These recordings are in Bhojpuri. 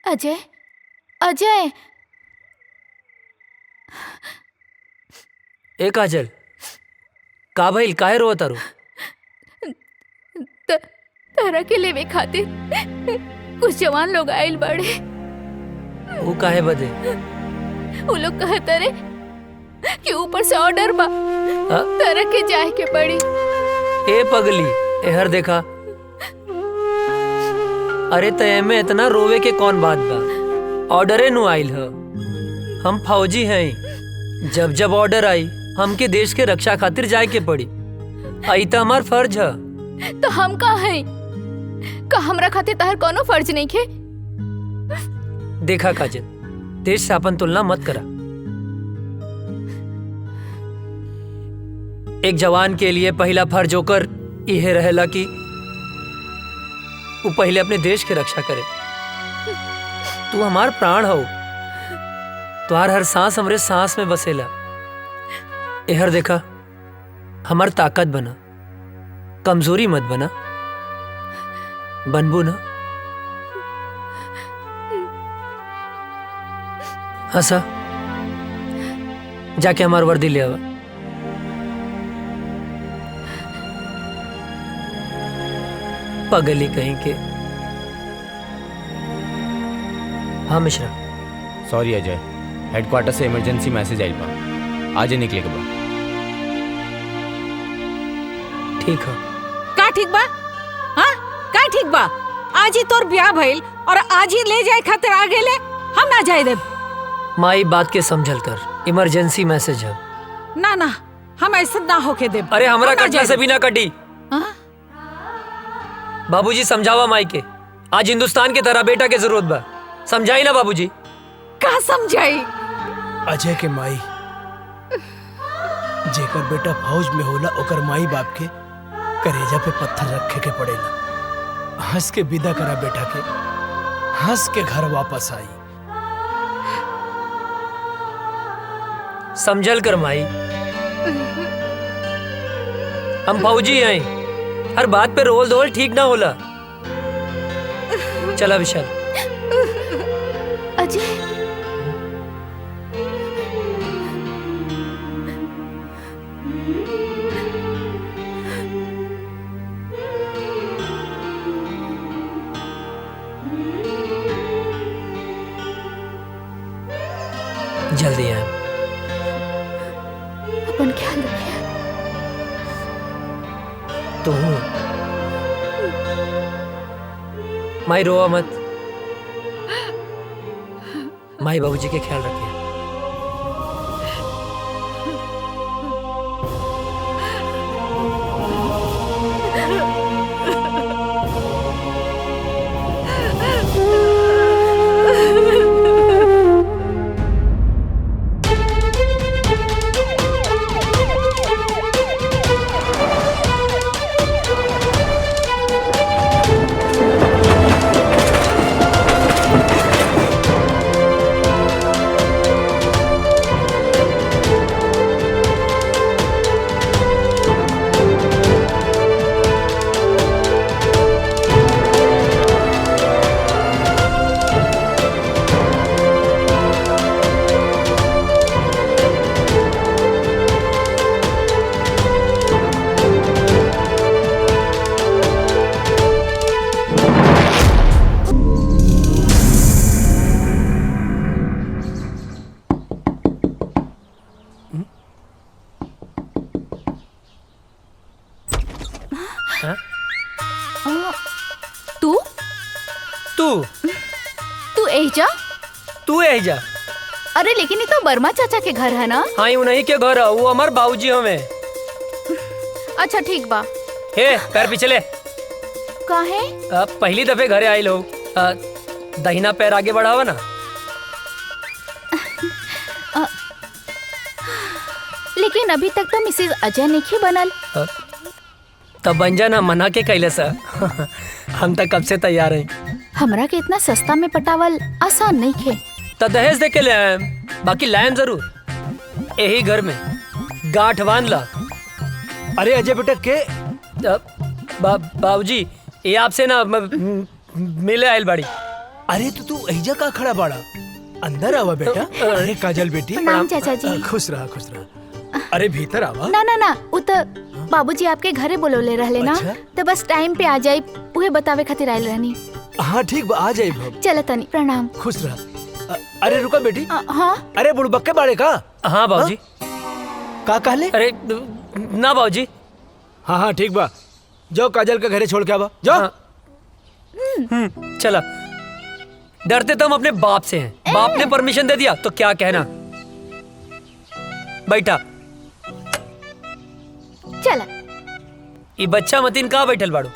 अजय, अजय। ए काजल, का भइल? काहे रोवत तारू? तारा के लेवे खातिर कुछ जवान लोग आइल बाड़े। वो काहे बदे? वो लोग कहत रे कि ऊपर से ऑर्डर बा, तारा के जाए के पड़ी। ए पगली, एहर देखा। अरे तय में इतना रोवे के कौन बात बा? ऑर्डरे नु आइल ह। हम फौजी हैं। जब जब ऑर्डर आई हमके देश के रक्षा खातिर जाए के पड़ी। आई तो हमार फर्ज है। तो हम का है? का हमरा खातिर तहर कोनो फर्ज नहीं खे? देखा काजल, देश से अपन तुलना मत करा। एक जवान के लिए पहला फर्ज होकर यह रहेला कि वो पहले अपने देश की रक्षा करे। तू हमार प्राण हो। तुहार हर सांस हमरे सांस में बसेला। एहर देखा, हमार ताकत बना, कमजोरी मत बना। बनबू ना? हंसा। जाके हमार वर्दी ले आवा। पगली कहीं के। हाँ मिश्रा। सॉरी अजय, हेडक्वार्टर से इमरजेंसी मैसेज आइल बा, आज ही निकले के बा। ठीक है। का ठीक बा? हाँ, का ठीक बा? आज ही तोर ब्याह भइल और आज ही ले जाए खातिर आ गेले, हम ना जाए देब। माई बात के समझल कर, इमरजेंसी मैसेज है। ना ना, हम ऐसा ना होके देब। अरे हमरा हम ना कटला जाए से भी ना कटी। हाँ? बाबूजी समझावा माई के। आज हिंदुस्तान के तरह बेटा के जरूरत बा। समझाई ना बाबूजी? का समझाई? अजय के माई, जेकर बेटा फौज में होला ओकर माई बाप के करेजा पे पत्थर रखे के पड़ेला। हंस के विदा करा बेटा के, हंस के घर वापस आई। समझल कर माई। हम फौजी हैं। हर बात पे रोल धोल ठीक ना होला। चला विशाल। अजय, जल्दी आए। अपन ख्याल रखिए। तू माई रोवा मत। माई बाबूजी के ख्याल रखिए। तू तू तू एजा? तू एजा? अरे लेकिन ये तो वर्मा चाचा के घर है ना? हाँ, उन्हीं के घर है। वो हमार बाबूजी हमें। अच्छा ठीक बा। हे पैर पीछे ले। काहे? पहली दफे घरे आए लोग। दाहिना पैर आगे बढ़ावा ना। लेकिन अभी तक तो मिसेज अजय नहीं बनल। तब बन जाना, मना के कैले सा। हम तक कब से तैयार हैं। हमरा के इतना सस्ता में पटावल आसान नहीं खे। तो दहेज दे के ले आए, बाकी लायन जरूर। यही घर में गांठ बांध ला। अरे अजय बेटा के बाबूजी, ये आपसे ना मिले आयल बाड़ी। अरे तू एहिजा का खड़ा बाड़ा? अंदर आवा बेटा। अरे काजल बेटी, प्रणाम चाचा जी। खुश रहा। अरे भीतर आवा। ना उ त बाबूजी आपके घरे बोलौले रहले ना, अच्छा? तो बस टाइम पे आ जाई उहे बतावे खातिर आइल रहनी। हाँ ठीक बा, आ जाए भब। चल तनी, प्रणाम। खुश रहा। अरे रुका बेटी। हाँ अरे बुड़बक्के बाड़े का? हाँ बाबूजी। का कहले? अरे ना बाबूजी। हाँ ठीक बा, जाओ काजल के घरे छोड़ के आवा, जाओ। हाँ। चला। डरते तो हम अपने बाप से हैं। बाप ने परमिशन दे दिया तो क्या कहना। बैठा। चला। ये बच्चा मतीन कहाँ बैठल बाड़ू?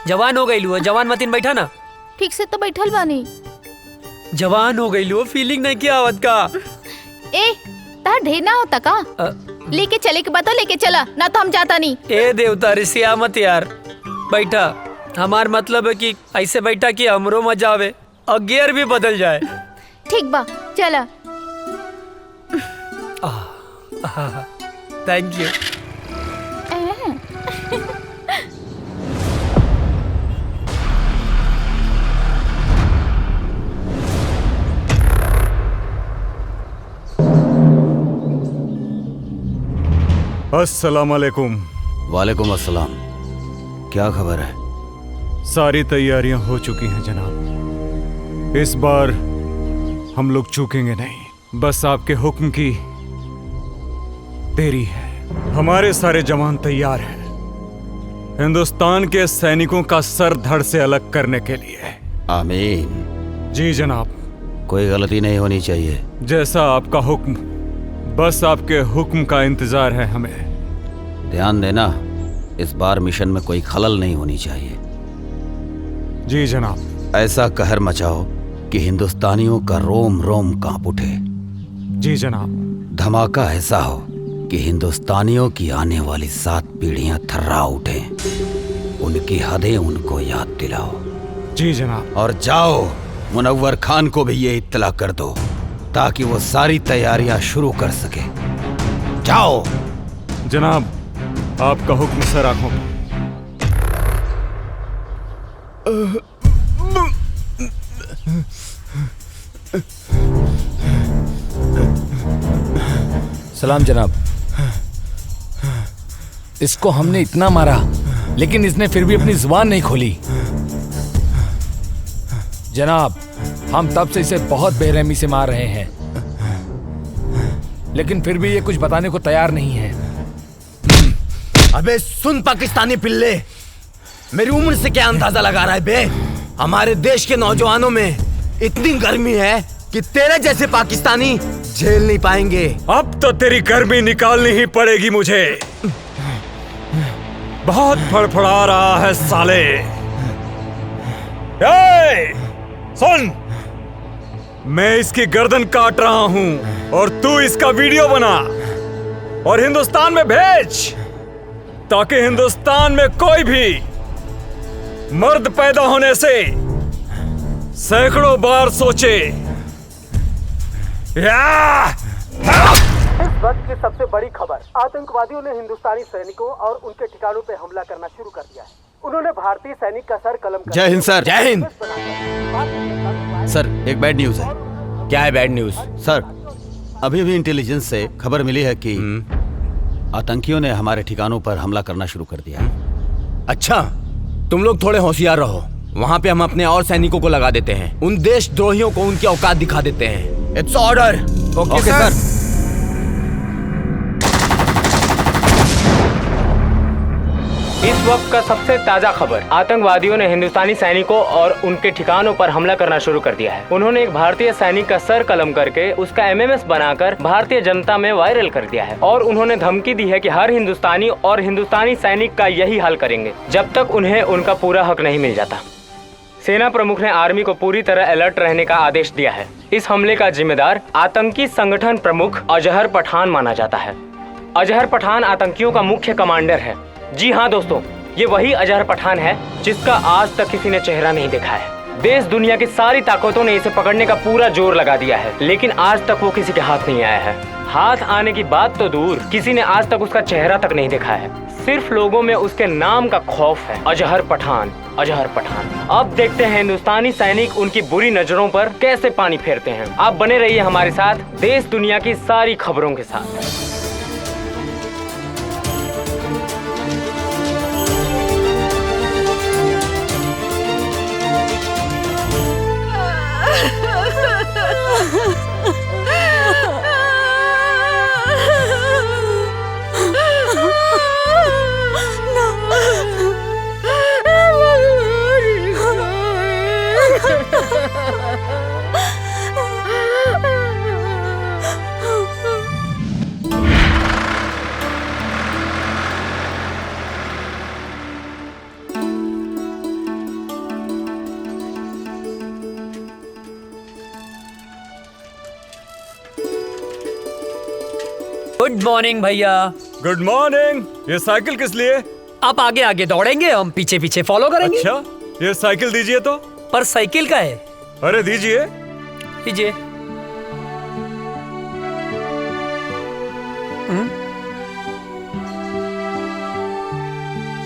जवान हो गई लू, जवान मतीन बैठा ना। ठीक से तो बैठल बानी। जवान हो गई लू, फीलिंग नहीं किया आवत का। ए तार ढेर ना होता का? लेके चले के बता, लेके चला ना तो हम जाता नहीं। ए देवता रिसिया मत यार। बैठा। हमार मतलब है कि ऐसे बैठा कि हमरो मजा आवे और गियर भी बदल जाए। ठीक बा, चला। Thank you. अस्सलाम वालेकुम। वालेकुम अस्सलाम। क्या खबर है? सारी तैयारियां हो चुकी हैं जनाब। इस बार हम लोग चूकेंगे नहीं। बस आपके हुक्म की देरी है। हमारे सारे जवान तैयार हैं हिंदुस्तान के सैनिकों का सर धड़ से अलग करने के लिए। आमीन। जी जनाब। कोई गलती नहीं होनी चाहिए। जैसा आपका हुक्म, बस आपके हुक्म का इंतजार है हमें। ध्यान देना, इस बार मिशन में कोई खलल नहीं होनी चाहिए। जी जनाब। ऐसा कहर मचाओ कि हिंदुस्तानियों का रोम रोम कांप उठे। जी जनाब। धमाका ऐसा हो कि हिंदुस्तानियों की आने वाली 7 पीढ़ियां थर्रा उठें। उनकी हदें उनको याद दिलाओ। जी जनाब। और जाओ मुनव्वर खान को भी ये इत्तला कर दो ताकि वो सारी तैयारियां शुरू कर सके। जाओ। जनाब, आपका हुक्म सर आंखों में। सलाम जनाब। इसको हमने इतना मारा लेकिन इसने फिर भी अपनी जुबान नहीं खोली। जनाब, हम तब से इसे बहुत बेरहमी से मार रहे हैं लेकिन फिर भी ये कुछ बताने को तैयार नहीं है। अबे सुन पाकिस्तानी पिल्ले, मेरी उम्र से क्या अंदाजा लगा रहा है बे? हमारे देश के नौजवानों में इतनी गर्मी है कि तेरे जैसे पाकिस्तानी झेल नहीं पाएंगे। अब तो तेरी गर्मी निकालनी ही पड़ेगी मुझे। बहुत फड़फड़ा रहा है साले। सुन, मैं इसकी गर्दन काट रहा हूं और तू इसका वीडियो बना और हिंदुस्तान में भेज ताकि हिंदुस्तान में कोई भी मर्द पैदा होने से सैकड़ों बार सोचे। इस वक्त की सबसे बड़ी खबर, आतंकवादियों ने हिंदुस्तानी सैनिकों और उनके ठिकानों पे हमला करना शुरू कर दिया है। उन्होंने भारतीय सैनिक का सर कलम कर जय हिंद सर। जय हिंद। सर, एक बैड न्यूज है। क्या है बैड न्यूज? सर, अभी भी इंटेलिजेंस से खबर मिली है कि आतंकियों ने हमारे ठिकानों पर हमला करना शुरू कर दिया है। अच्छा, तुम लोग थोड़े होशियार रहो। वहाँ पे हम अपने और सैनिकों को लगा देते हैं। उन देशद्रोहियों को उनकी औकात दिखा देते हैं। It's order. ओके सर। इस वक्त का सबसे ताजा खबर, आतंकवादियों ने हिंदुस्तानी सैनिकों और उनके ठिकानों पर हमला करना शुरू कर दिया है। उन्होंने एक भारतीय सैनिक का सर कलम करके उसका MMS बनाकर भारतीय जनता में वायरल कर दिया है और उन्होंने धमकी दी है कि हर हिंदुस्तानी और हिंदुस्तानी सैनिक का यही हाल करेंगे जब तक उन्हें उनका पूरा हक नहीं मिल जाता। सेना प्रमुख ने आर्मी को पूरी तरह अलर्ट रहने का आदेश दिया है। इस हमले का जिम्मेदार आतंकी संगठन प्रमुख अजहर पठान माना जाता है। अजहर पठान आतंकियों का मुख्य कमांडर है। जी हाँ दोस्तों, ये वही अजहर पठान है जिसका आज तक किसी ने चेहरा नहीं देखा है। देश दुनिया की सारी ताकतों ने इसे पकड़ने का पूरा जोर लगा दिया है लेकिन आज तक वो किसी के हाथ नहीं आया है। हाथ आने की बात तो दूर, किसी ने आज तक उसका चेहरा तक नहीं देखा है। सिर्फ लोगों में उसके नाम का खौफ है। अजहर पठान, अजहर पठान। अब देखते हैं हिंदुस्तानी सैनिक उनकी बुरी नजरों पर कैसे पानी फेरते हैं। आप बने रहिए हमारे साथ देश दुनिया की सारी खबरों के साथ। गुड मॉर्निंग भैया। Good morning. ये साइकिल किस लिए? आप आगे आगे दौड़ेंगे, हम पीछे पीछे फॉलो करेंगे। अच्छा, ये साइकिल दीजिए तो। पर साइकिल का है। अरे दीजिए। लीजिए।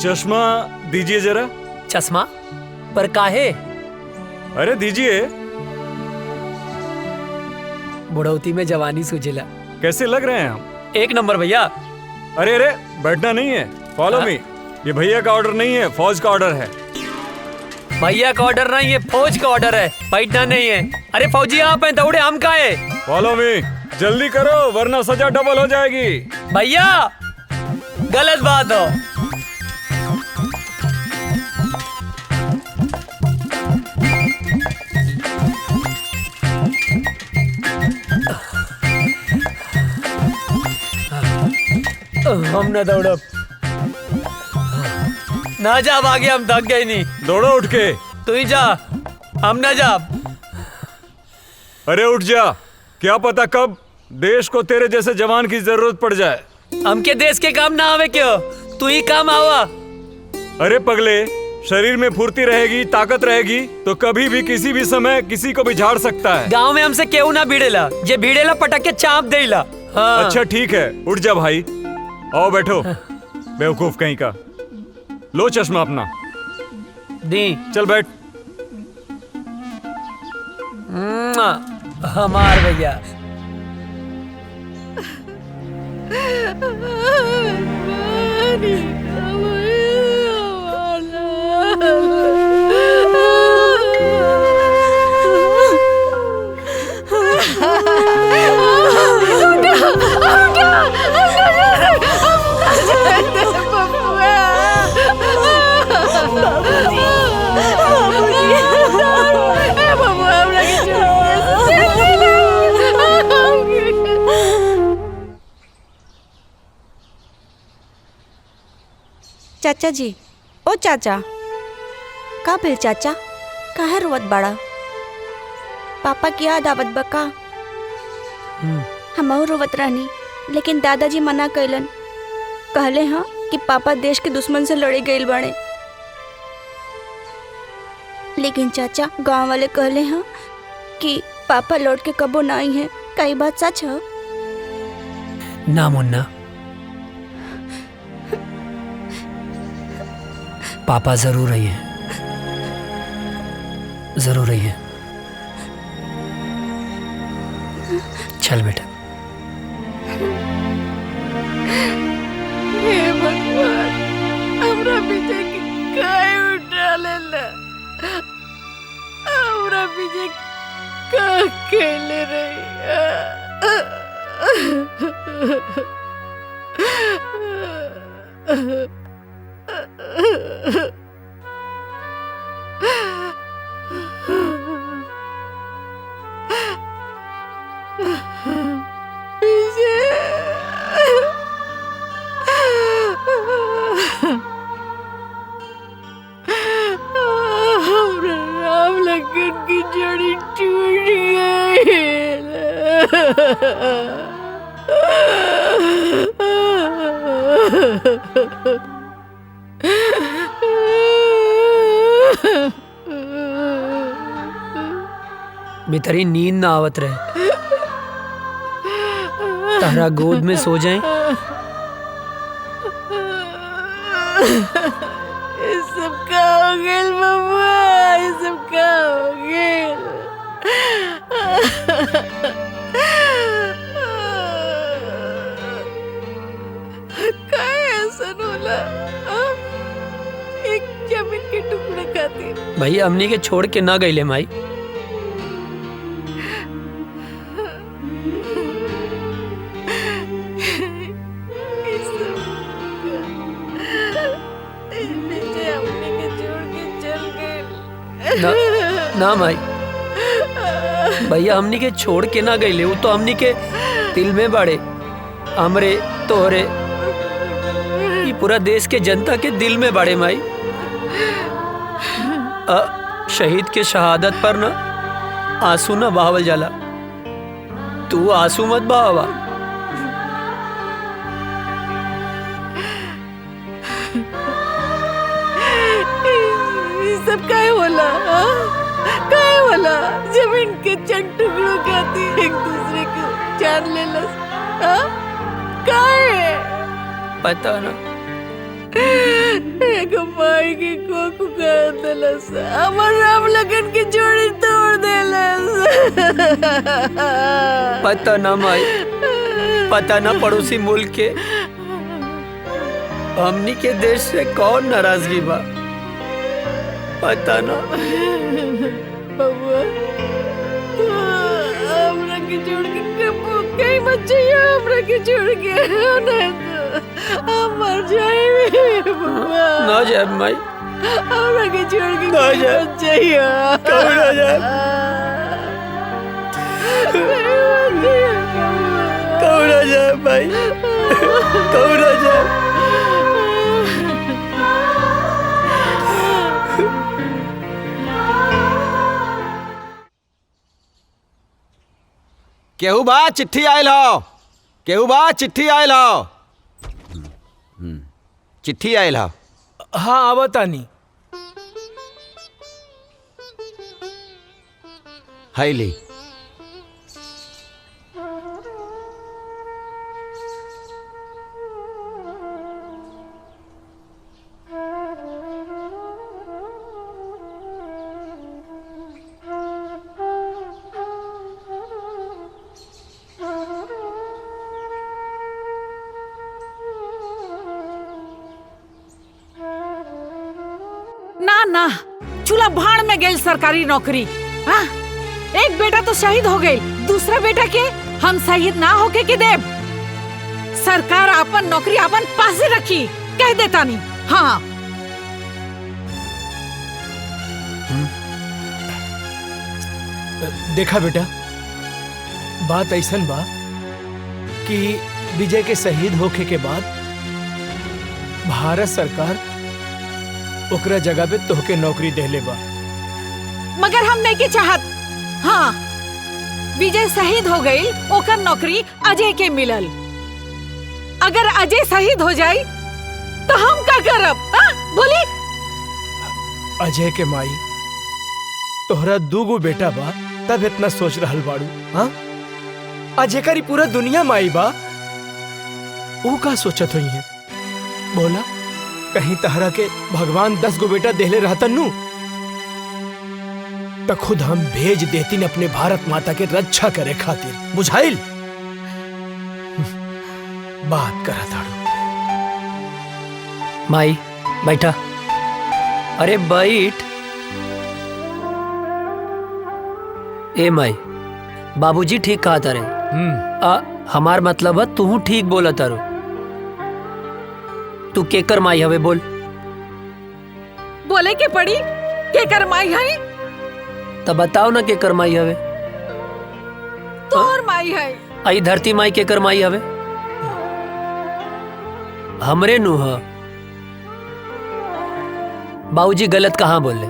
चश्मा दीजिए जरा। चश्मा पर काहे? अरे दीजिए। बुढ़ौती में जवानी सुझिला। कैसे लग रहे हैं हम? एक नंबर भैया। अरे अरे बैठना नहीं है, फॉलो मी। ये भैया का ऑर्डर नहीं है, फौज का ऑर्डर है। भैया का ऑर्डर नहीं है, फौज का ऑर्डर है, बैठना नहीं है। अरे फौजी आप हैं, दौड़े हम का है। फॉलो मी, जल्दी करो वरना सजा डबल हो जाएगी। भैया गलत बात हो। हम न दौड़ब ना जा, आगे हम थक गए नहीं। दौड़ो उठ के। तू ही जा, हम न जा। अरे उठ जा, क्या पता कब देश को तेरे जैसे जवान की जरूरत पड़ जाए। हमके देश के काम ना आवे क्यों, तू ही काम आवा। अरे पगले, शरीर में फुर्ती रहेगी, ताकत रहेगी तो कभी भी किसी भी समय किसी को भी झाड़ सकता है। गांव में हमसे केहू ना भिड़ेला, जे भिड़ेला पटक के चाप देला। हाँ। अच्छा ठीक है, उठ जा भाई। आओ बैठो। बेवकूफ कहीं का। लो चश्मा अपना। दी। चल बैठ। हमार भैया। चाचा जी, ओ चाचा, का भेल चाचा? काहे रोवत बड़ा? पापा की याद आवत बा का? हमहू रोवत रहनी, लेकिन दादाजी मना कैलन। कहले हाँ कि पापा देश के दुश्मन से लड़े गए बाड़े। लेकिन चाचा गांव वाले कहले हाँ कि पापा लौट के कबो ना आई हैं। का ई बात सच है? ना मुन्ना, पापा जरूर आई हैं, जरूर आई हैं। चल बेटा। हे भगवान, हमरा पीछे काहे उठा लेला? हमरा पीछे का खेले राम लखन की जड़ी टूट बेतरी नींद ना आवत रहे, तारा गोद में सो जाए ये सब का हो गेल बबुआ, ये सब का हो गेल। काय ऐसन होला? एक जमीन के टुकड़े खातिर भैया हमनी के छोड़ के ना गईले माई। ना, ना माई, भैया हमनी के छोड़ के ना गईले, वो तो हमनी के दिल में बाड़े। हमरे तोहरे ये पूरा देश के जनता के दिल में बाड़े माई। शहीद के शहादत पर ना आंसू ना बहावल जाला, तू आंसू मत बहावा। सब काय होला? काय होला? जमीन के चंद टुकड़ों खाती एक दूसरे को जान लेलस। काय पता ना एक माई के कोकू कर देलस, हमर राम लगन की जोड़ी तोड़ देलस। पता ना माई, पता ना पड़ोसी मुल्क के हमनी के देश से कौन नाराजगी बा, पता ना। बबुआ हमरा के छोड़ के कहीं मत जाइए, हमरा के छोड़ के नहीं तो हम मर जाएंगे बबुआ। ना जाए माई, हमरा के छोड़ के ना जाए, मत जाइए। कहीं ना जाए, कहीं ना जाए माई, कहीं ना जाए। केहू बा चिट्ठी आयल हो, केहू बा चिट्ठी आयल हो, चिट्ठी आयल हो। हाँ आवतानी। हाय ली। ना ना, चूल्हा भाड़ में गई सरकारी नौकरी। हाँ? एक बेटा तो शहीद हो गई, दूसरा बेटा के हम शहीद ना होके के देव। सरकार अपन नौकरी अपन पास रखी, कह देता नहीं। हाँ देखा बेटा, बात ऐसन बा कि विजय के शहीद होके के बाद भारत सरकार ओकरा जगह पे तोहके नौकरी देले बा। मगर हम नहीं के चाहत। हाँ, विजय शहीद हो गई, ओकर नौकरी अजय के मिलल। अगर अजय शहीद हो जाई तो हम का करब? बोली। अजय के माई, तोहरा दूगो बेटा बा, तब इतना सोच रहल बाड़ू। हाँ, अजय करी पूरा दुनिया माई बा, वो का सोचत हुई है? बोला, कहीं तहरा के भगवान 10 गो बेटा देले रहतन नु तो खुद हम भेज देती अपने भारत माता के रक्षा करे खातिर। बुझाइल? बात करा ताड़ू। माई बैठा। अरे बैठ। ए माई, बाबूजी ठीक कहा तारे। हमार मतलब है तू ठीक बोला तारो। तू केकर माई हवे बोल? बोले के पड़ी केकर माई है? तब बताओ ना केकर माई हवे। तोर माई है। आई धरती माई केकर माई हवे? हमरे नु ह। बाबूजी गलत कहाँ बोले?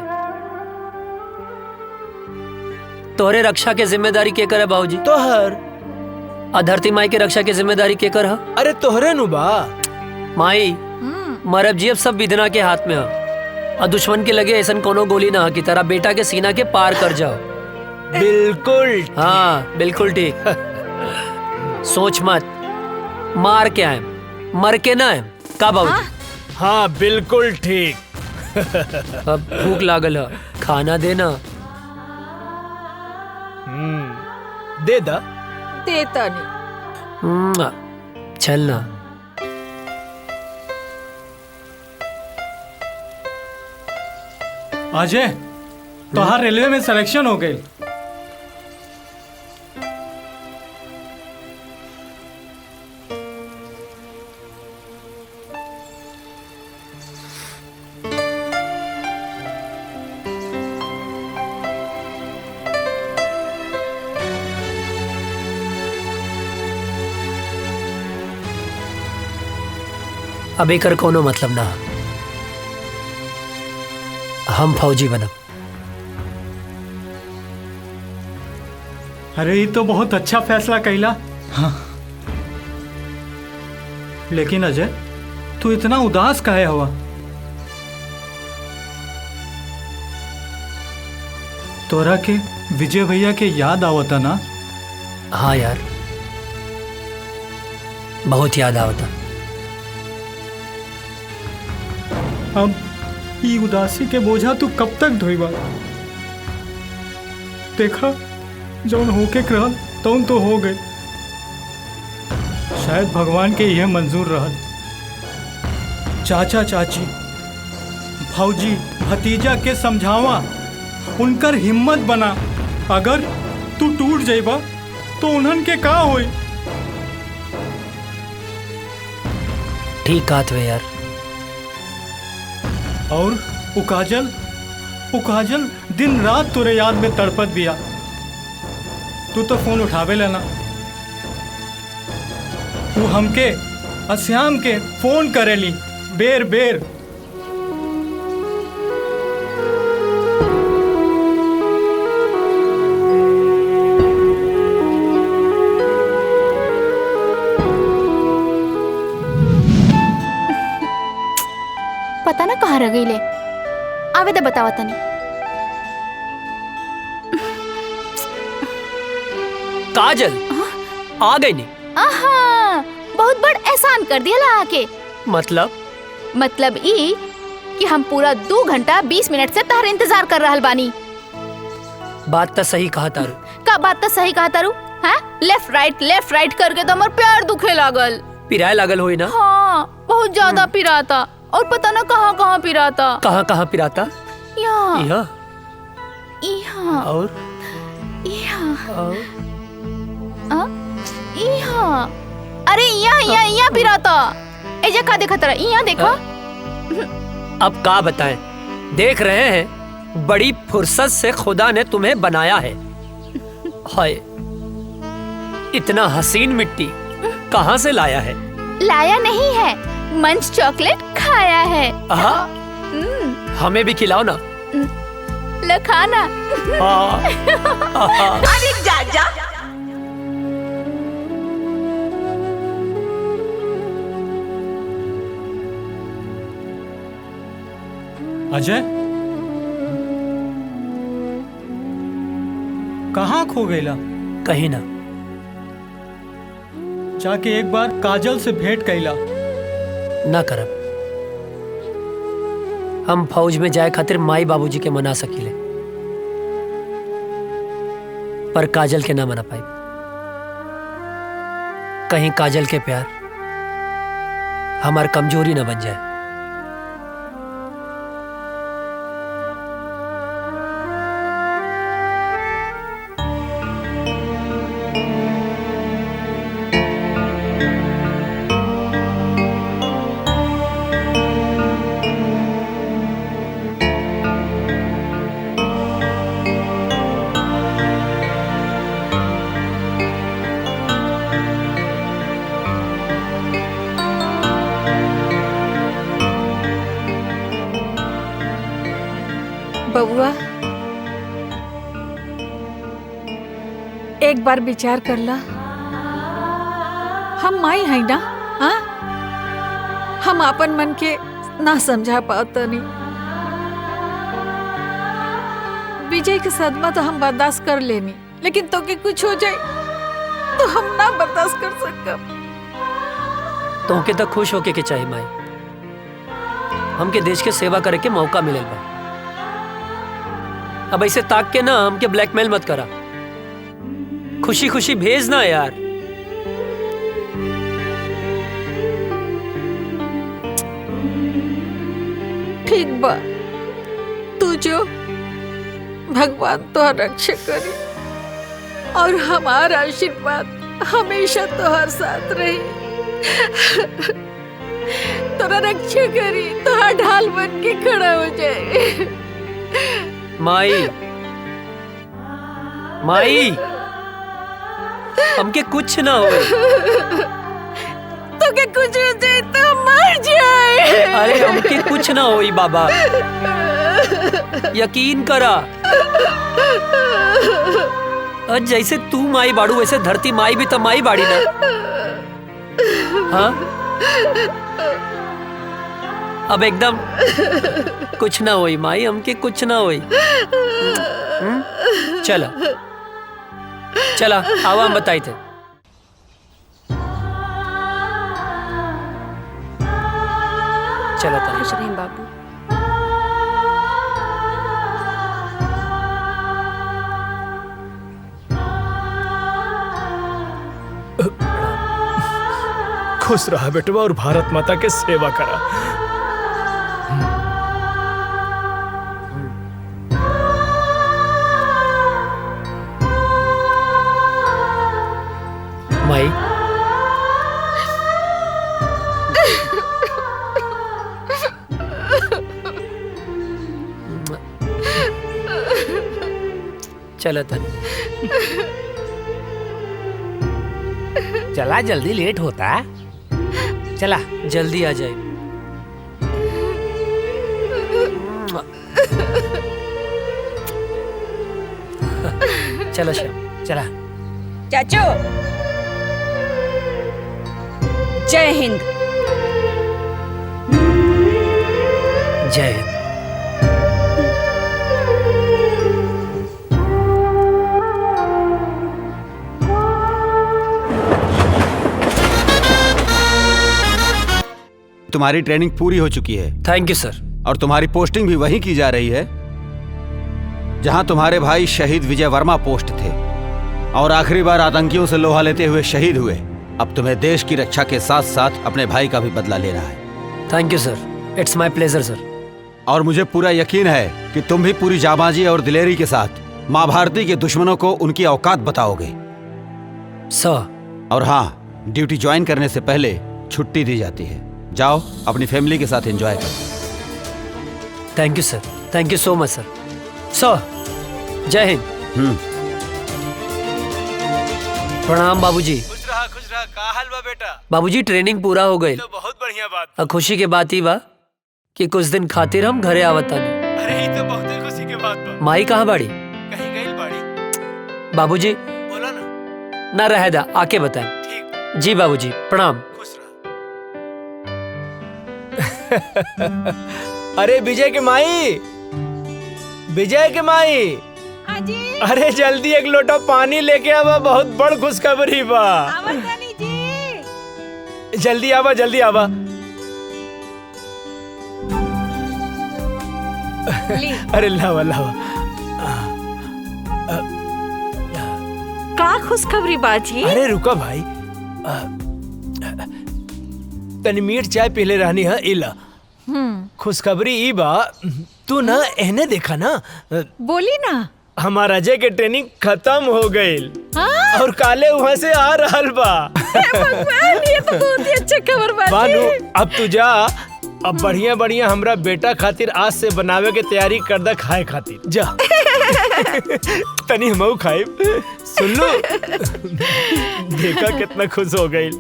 तोहरे रक्षा के जिम्मेदारी केकर है बाबूजी? तोहर। धरती माई के रक्षा के जिम्मेदारी केकर है? अरे तोहरे नु बा। माई मरब जी अब सब विधना के हाथ में है, और दुश्मन के लगे ऐसा कोनो गोली ना की तरह बेटा के सीना के पार कर जाओ। बिल्कुल। हाँ बिल्कुल ठीक। सोच मत, मार के आए मर के ना आए का बाबूजी? हाँ बिल्कुल ठीक। अब भूख लागल है, खाना देना। दे दा। देता नहीं। चलना। अजय, तोहार रेलवे में सिलेक्शन हो गई। अब एकर कोनो मतलब ना, हम फौजी बनब। अरे ये तो बहुत अच्छा फैसला कैला। हाँ। लेकिन अजय, तू इतना उदास काहे हुआ? तोरा के विजय भैया के याद आवता ना? हाँ यार, बहुत याद आवता। अब ये उदासी के बोझा तू कब तक ढोईबा? देखा, जौन होके रहल तौन तो हो गए। शायद भगवान के यह मंजूर रहल। चाचा चाची, भौजी, भतीजा के समझावा, उनकर हिम्मत बना। अगर तू टूट जाइबा तो उन्हन के का होई? ठीक कहत वे यार। और उकाजल दिन रात तुरे याद में तड़पत बिया। तू तो फोन उठावे लेना। तू हमके अश्याम के फोन करेली बेर बेर। पता ना कहाँ रह गई ले। आवे तो बतावा तनी। काजल आ गई नहीं? आहा, बहुत बड़ एहसान कर दिया ला आके। मतलब ई कि हम पूरा 2 घंटा 20 मिनट से तार इंतजार कर रहल बानी। बात तो सही कहा तारू। का बात तो सही कहा तारू? हाँ, लेफ्ट राइट करके तो हमार पैर दुखे लागल। पिराए लागल होई ना? हाँ, बहुत ज्यादा पिराता। और पता ना कहाँ कहाँ पिराता। कहाँ पिराता? यहाँ यहाँ और यहाँ। अरे यहाँ पिराता। एजा का देखा तेरा? यहाँ देखा। अब का बताएं, देख रहे हैं बड़ी फुर्सत से खुदा ने तुम्हें बनाया है। हाय, इतना हसीन मिट्टी कहाँ से लाया है? लाया नहीं है, मंच चॉकलेट खाया है। हमें भी खिलाओ ना। लखाना। अरे जा। अजय, कहाँ खो गईला? कहीं ना। जाके एक बार काजल से भेंट कैला। ना करब। हम फौज में जाए खातिर माई बाबूजी के मना सकीले, पर काजल के ना मना पाई। कहीं काजल के प्यार हमार कमजोरी ना बन जाए। बबुआ, एक बार विचार कर ला। हम माई है ना? हाँ, हम अपन मन के ना समझा पाता नहीं। विजय के सदमा तो हम बर्दाश्त कर लेनी, लेकिन तो के कुछ हो जाए तो हम ना बर्दाश्त कर सकते। तो के तो खुश होके के चाहिए माई। हमके देश के सेवा करे के मौका मिलल बा। अब ऐसे ताक के ना हमके ब्लैकमेल मत करा, खुशी खुशी भेज ना यार। ठीक बा, तू जो भगवान तो रक्षा करी और हमारा आशीर्वाद हमेशा तोहर साथ रही। तोरा रक्षा करी, तोहर ढाल बन के खड़ा हो जाए। माई माई हमके कुछ ना हो। तो के कुछ हो जाए तो मर जाए। अरे हमके कुछ ना होई बाबा, यकीन करा। और जैसे तू माई बाड़ू वैसे धरती माई भी तो माई बाड़ी ना। हाँ अब एकदम कुछ ना होई माई, हमके कुछ ना होई। चला चला आवा हम बताई थे। चला खुश रहें बाबू। खुश रहा बेटवा और भारत माता के सेवा करा। माई चला तन चला जल्दी लेट होता। चला जल्दी आ जाए। चला श्याम चला। चाचू जय हिंद। जय हिंद। तुम्हारी ट्रेनिंग पूरी हो चुकी है। थैंक यू सर। और तुम्हारी पोस्टिंग भी वहीं की जा रही है जहां तुम्हारे भाई शहीद विजय वर्मा पोस्ट थे और आखिरी बार आतंकियों से लोहा लेते हुए शहीद हुए। अब तुम्हें देश की रक्षा के साथ साथ अपने भाई का भी बदला लेना है। Thank you sir, it's my pleasure sir. और मुझे पूरा यकीन है कि तुम भी पूरी जाबाजी और दिलेरी के साथ माँ भारती के दुश्मनों को उनकी औकात बताओगे सर। और हाँ, ड्यूटी ज्वाइन करने से पहले छुट्टी दी जाती है। जाओ अपनी फैमिली के साथ एंजॉय करो। Thank you sir, thank you so much सर। सर जय हिंद। प्रणाम बाबूजी। खुश रहा का हाल बा बेटा? बाबूजी ट्रेनिंग पूरा हो गई। तो बहुत बढ़िया बात। और खुशी के बात ही बा कि कुछ दिन खातिर हम घरे आवत तानी। अरे ये तो बहुत खुशी के बात बा। माई कहाँ बाड़ी? कहीं गई बाड़ी। बाबूजी बोला ना। ना रह दा, आके बताएं। ठीक। जी बाबूजी प्रणाम। खुश रहा। अरे विजय के माई, विजय के माई, अरे जल्दी एक लोटा पानी लेके आवा, बहुत बड़ खुशखबरी बा। जल्दी आवा, जल्दी आवा। अरे लावा लावा। का खुशखबरी बाजी? अरे रुका भाई, तनी मीठ चाय पीले रहनी है। इला खुशखबरी ई बा, तू ना एहने देखा ना। बोली ना। हमारा अजय के ट्रेनिंग खत्म हो गई और काले वहाँ से आ रहल बा। ये तो बहुत ही अच्छा खबर बाजी। बानू अब तू जा, अब बढ़िया बढ़िया हमरा बेटा खातिर आज से बनावे के तैयारी कर दा खाए खातिर। जा तनी हमऊ खाए। सुन लो, देखा कितना खुश हो गई।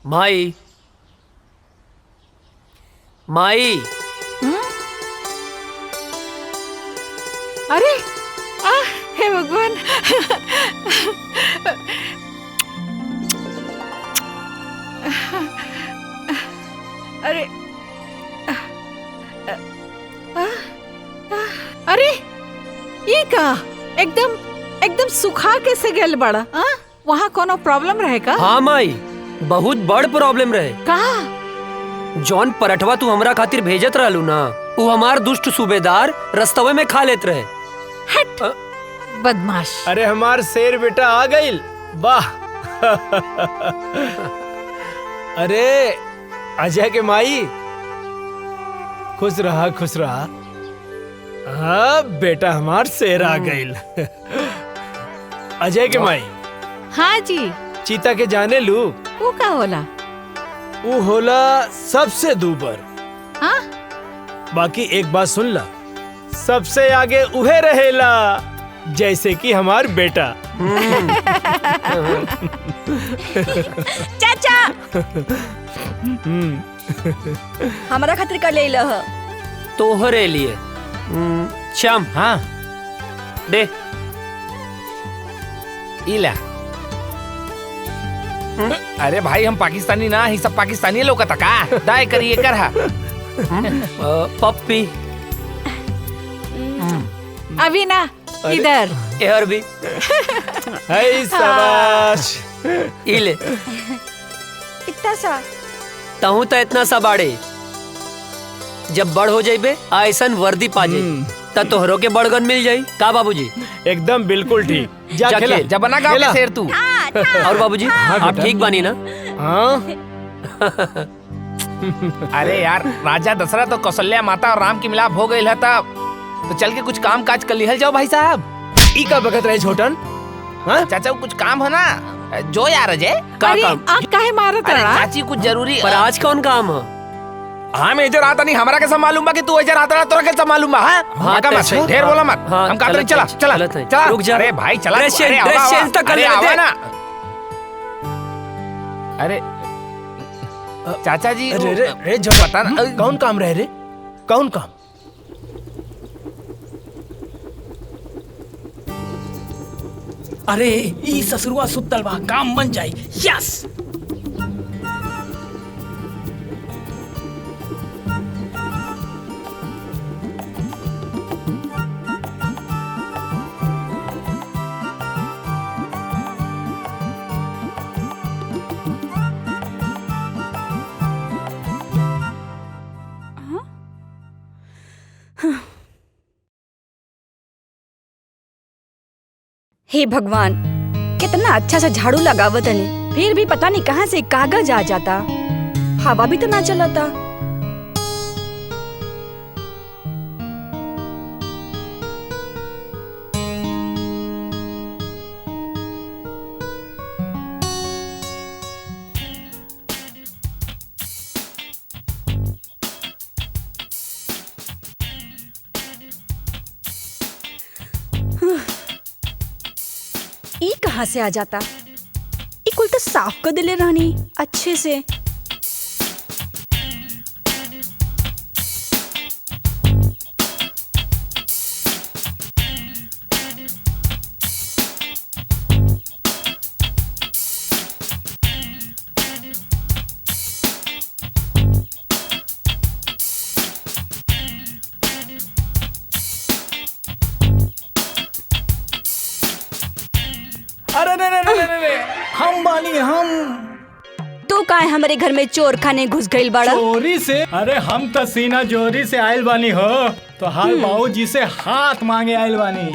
माई माई। अरे हे भगवान। अरे अरे ये का एकदम एकदम सुखा कैसे गेल बड़ा? वहाँ कोनो प्रॉब्लम रहे का? हाँ माई, बहुत बड़ प्रॉब्लम रहे। कहा? जॉन पराठवा तू हमरा खातिर भेजत रहलू ना, वो हमार दुष्ट सूबेदार रस्तवे में खा लेत रहे। हट बदमाश। अरे हमार शेर बेटा आ गइल, वाह। अरे अजय के माई, खुश रहा खुश रहा। हाँ बेटा हमार शेर आ गइल। अजय के माई। हाँ जी। चीता के जाने लू? वो का होला? वो होला सबसे दूबर। हाँ? बाकी एक बात सुन ला, सबसे आगे उहे रहेला, जैसे कि हमार बेटा। चाचा हमारा खातिर कर ले लह। तोहरे लिए। श्याम। हाँ दे। इला। अरे भाई हम पाकिस्तानी ना, ही सब पाकिस्तानी लोग का दाय करिए कर हा। पप्पी। अभी ना इधर। यार भी। हाय शाबाश। इले। इतना सा। तहु तो इतना सा बाड़े। जब बड़ हो जाइबे ऐसन वर्दी पा जाई, त तोहरो के बड़गन मिल जाई। का बाबूजी? एकदम बिल्कुल ठीक। जा खेला। जब बना गाँव के शेर तू। और बाबूजी आप ठीक बानी ना? हाँ। अरे यार, राजा दशरथ तो कौशल्या माता और राम की मिलाप हो गई है, तब तो चल के कुछ काम काज कर लिहल जाओ भाई साहब। ई का बगत रहे छोटन? हाँ? चाचा कुछ काम है ना, जो यार अजय का अरे काम? आप काहे मारत अरे रहा? चाची कुछ जरूरी। पर आज कौन काम है? हाँ मैं इधर आता नहीं, हमारा कैसा मालूम बा कि तू इधर आता रहा, तोरा कैसा मालूम बा? हाँ हाँ, मत अच्छा। ढेर बोला मत। हाँ, हम कहते चलत चला है, चला चलत है। चला। रुक जा। अरे भाई चला। ड्रेस अरे चेंज, आवा, ड्रेस आवा। चेंज तक कर अरे लेने आवा दे। ना। अरे चाचा जी अरे रे रे जब पता ना कौन काम रहे रे? कौन काम? अरे ई ससुरवा सुतल बा, काम बन जाई। यस। हे भगवान, कितना अच्छा सा झाड़ू लगावत हनी, फिर भी पता नहीं कहाँ से कागज आ जाता। हवा भी तो ना चलता। ई कहाँ से आ जाता? ई कुल तो साफ कर दिले रहनी अच्छे से। अरे रे रे रे रे रे, हम बानी हम। तू काहे हमारे घर में चोर खाने घुस गइल बाड़ा? चोरी से? अरे हम तो सीना जोरी से आयल बानी हो, तो हाल बाबूजी से हाथ मांगे आयल बानी।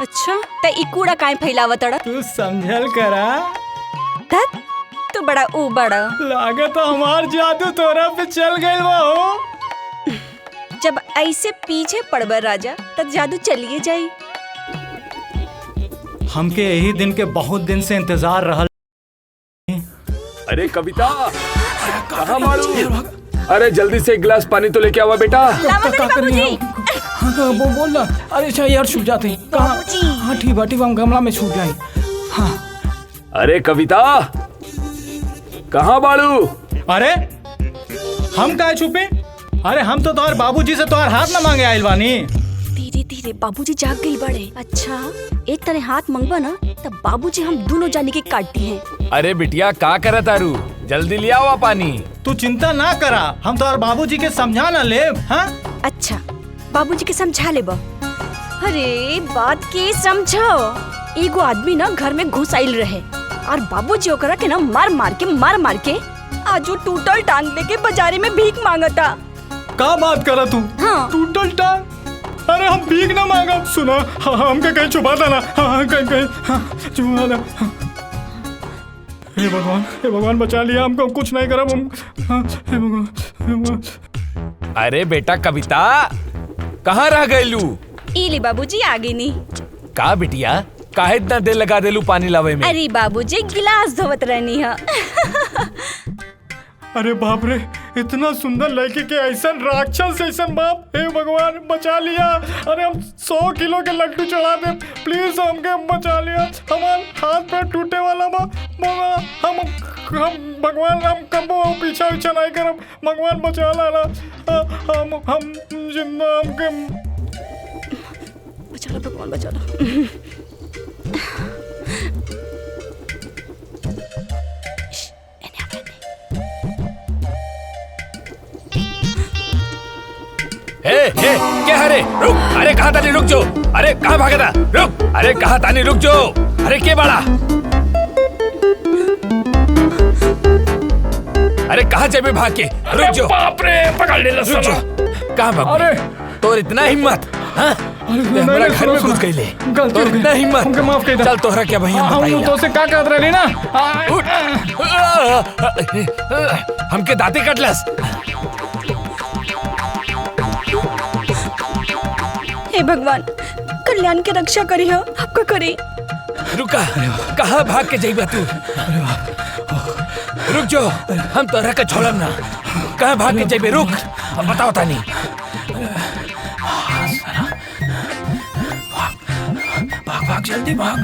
अच्छा, त ई कूड़ा काहे फैलावत अड़ा? तू समझल करा। धत, तू बड़ा ऊ बड़ा। लागत हमार जादू तोरा पे चल गइल बा हो। जब ऐसे पीछे पड़बर राजा, तब जादू चलिए जाई। हमके यही दिन के बहुत दिन से इंतजार रहल। अरे कविता, कहाँ मारू? अरे जल्दी से एक गिलास पानी तो लेके आवा बेटा। हाँ बोल ना। अरे अच्छा यार छूट जाते हैं। कहाँ? हाँ ठीक बाटी हम गमला में छूट जाए। हाँ। अरे कविता, कहाँ बाड़ू? अरे हम काहे छुपे? अरे हम तो तोहर बाबूजी से तोहर हाथ न मांगे आयल बानी। धीरे धीरे बाबूजी जाग गइल बड़े। अच्छा, एक तरह हाथ मंगवा ना, तब बाबूजी हम दोनों जाने के काटती हैं। अरे बिटिया का करे तारू, जल्दी ले आओ पानी। तू चिंता ना करा, हम तोहर बाबूजी के समझा ना ले। हाँ अच्छा, बाबूजी के समझा ले बा। अरे बात के समझो। एगो आदमी ना घर में घुस आइल रहे और बाबूजी ओकरा के ना मार मार के आज वो टूटल टांग लेके बाजारे में भीख मांगता। का बात करा तू? हाँ। टूटल टांग? अरे हम भीख ना मांगा, सुना हमके कहीं छुपा देना, कहीं छुपा दे। हे भगवान बचा लिया हमको, कुछ नहीं करा हम। हे भगवान। अरे बेटा कविता, कहाँ रह गईलू? इली बाबूजी आगे नहीं। का बिटिया, काहे इतना देर लगा देलू पानी लावे में? अरे बाबूजी गिलास धोवत रहनी है। अरे बाप रे, इतना सुंदर लड़की के ऐसा राक्षस ऐसा बाप, हे भगवान बचा लिया। अरे हम 100 किलो के लड्डू चढ़ा दे, प्लीज हमके बचा लिया। हमारे हाथ पैर टूटे वाला बा, हम भगवान हम कबो पीछा नहीं करब, भगवान बचा लाना। हम जिंदा हमके बचा ला भगवान, बचा ला। क्या हरे रुक, अरे कहाँ तानी रुक जो, अरे कहाँ भागा था, रुक, अरे कहाँ तानी रुक जो, अरे के बड़ा, अरे कहाँ जाए भाग के, रुक जो, बाप रे पकड़ ले, रुक जो, कहाँ भाग? अरे तोर इतना हिम्मत, हाँ? हमारा घर में घुस गई ले, तोर इतना हिम्मत, हमके माफ कर दे। चल तोहरा क्या भैया हम तो से का कहत रही ना, हमके दांते कटलस। हे भगवान, कल्याण की रक्षा करी हो, आपका करी। रुका, कहाँ भाग के जाइबा तू? रुक जो, हम तोहरा के छोड़म ना, कहाँ भाग के जाइबे, रुक, अब बताओ तानी। भाग भाग जल्दी भाग।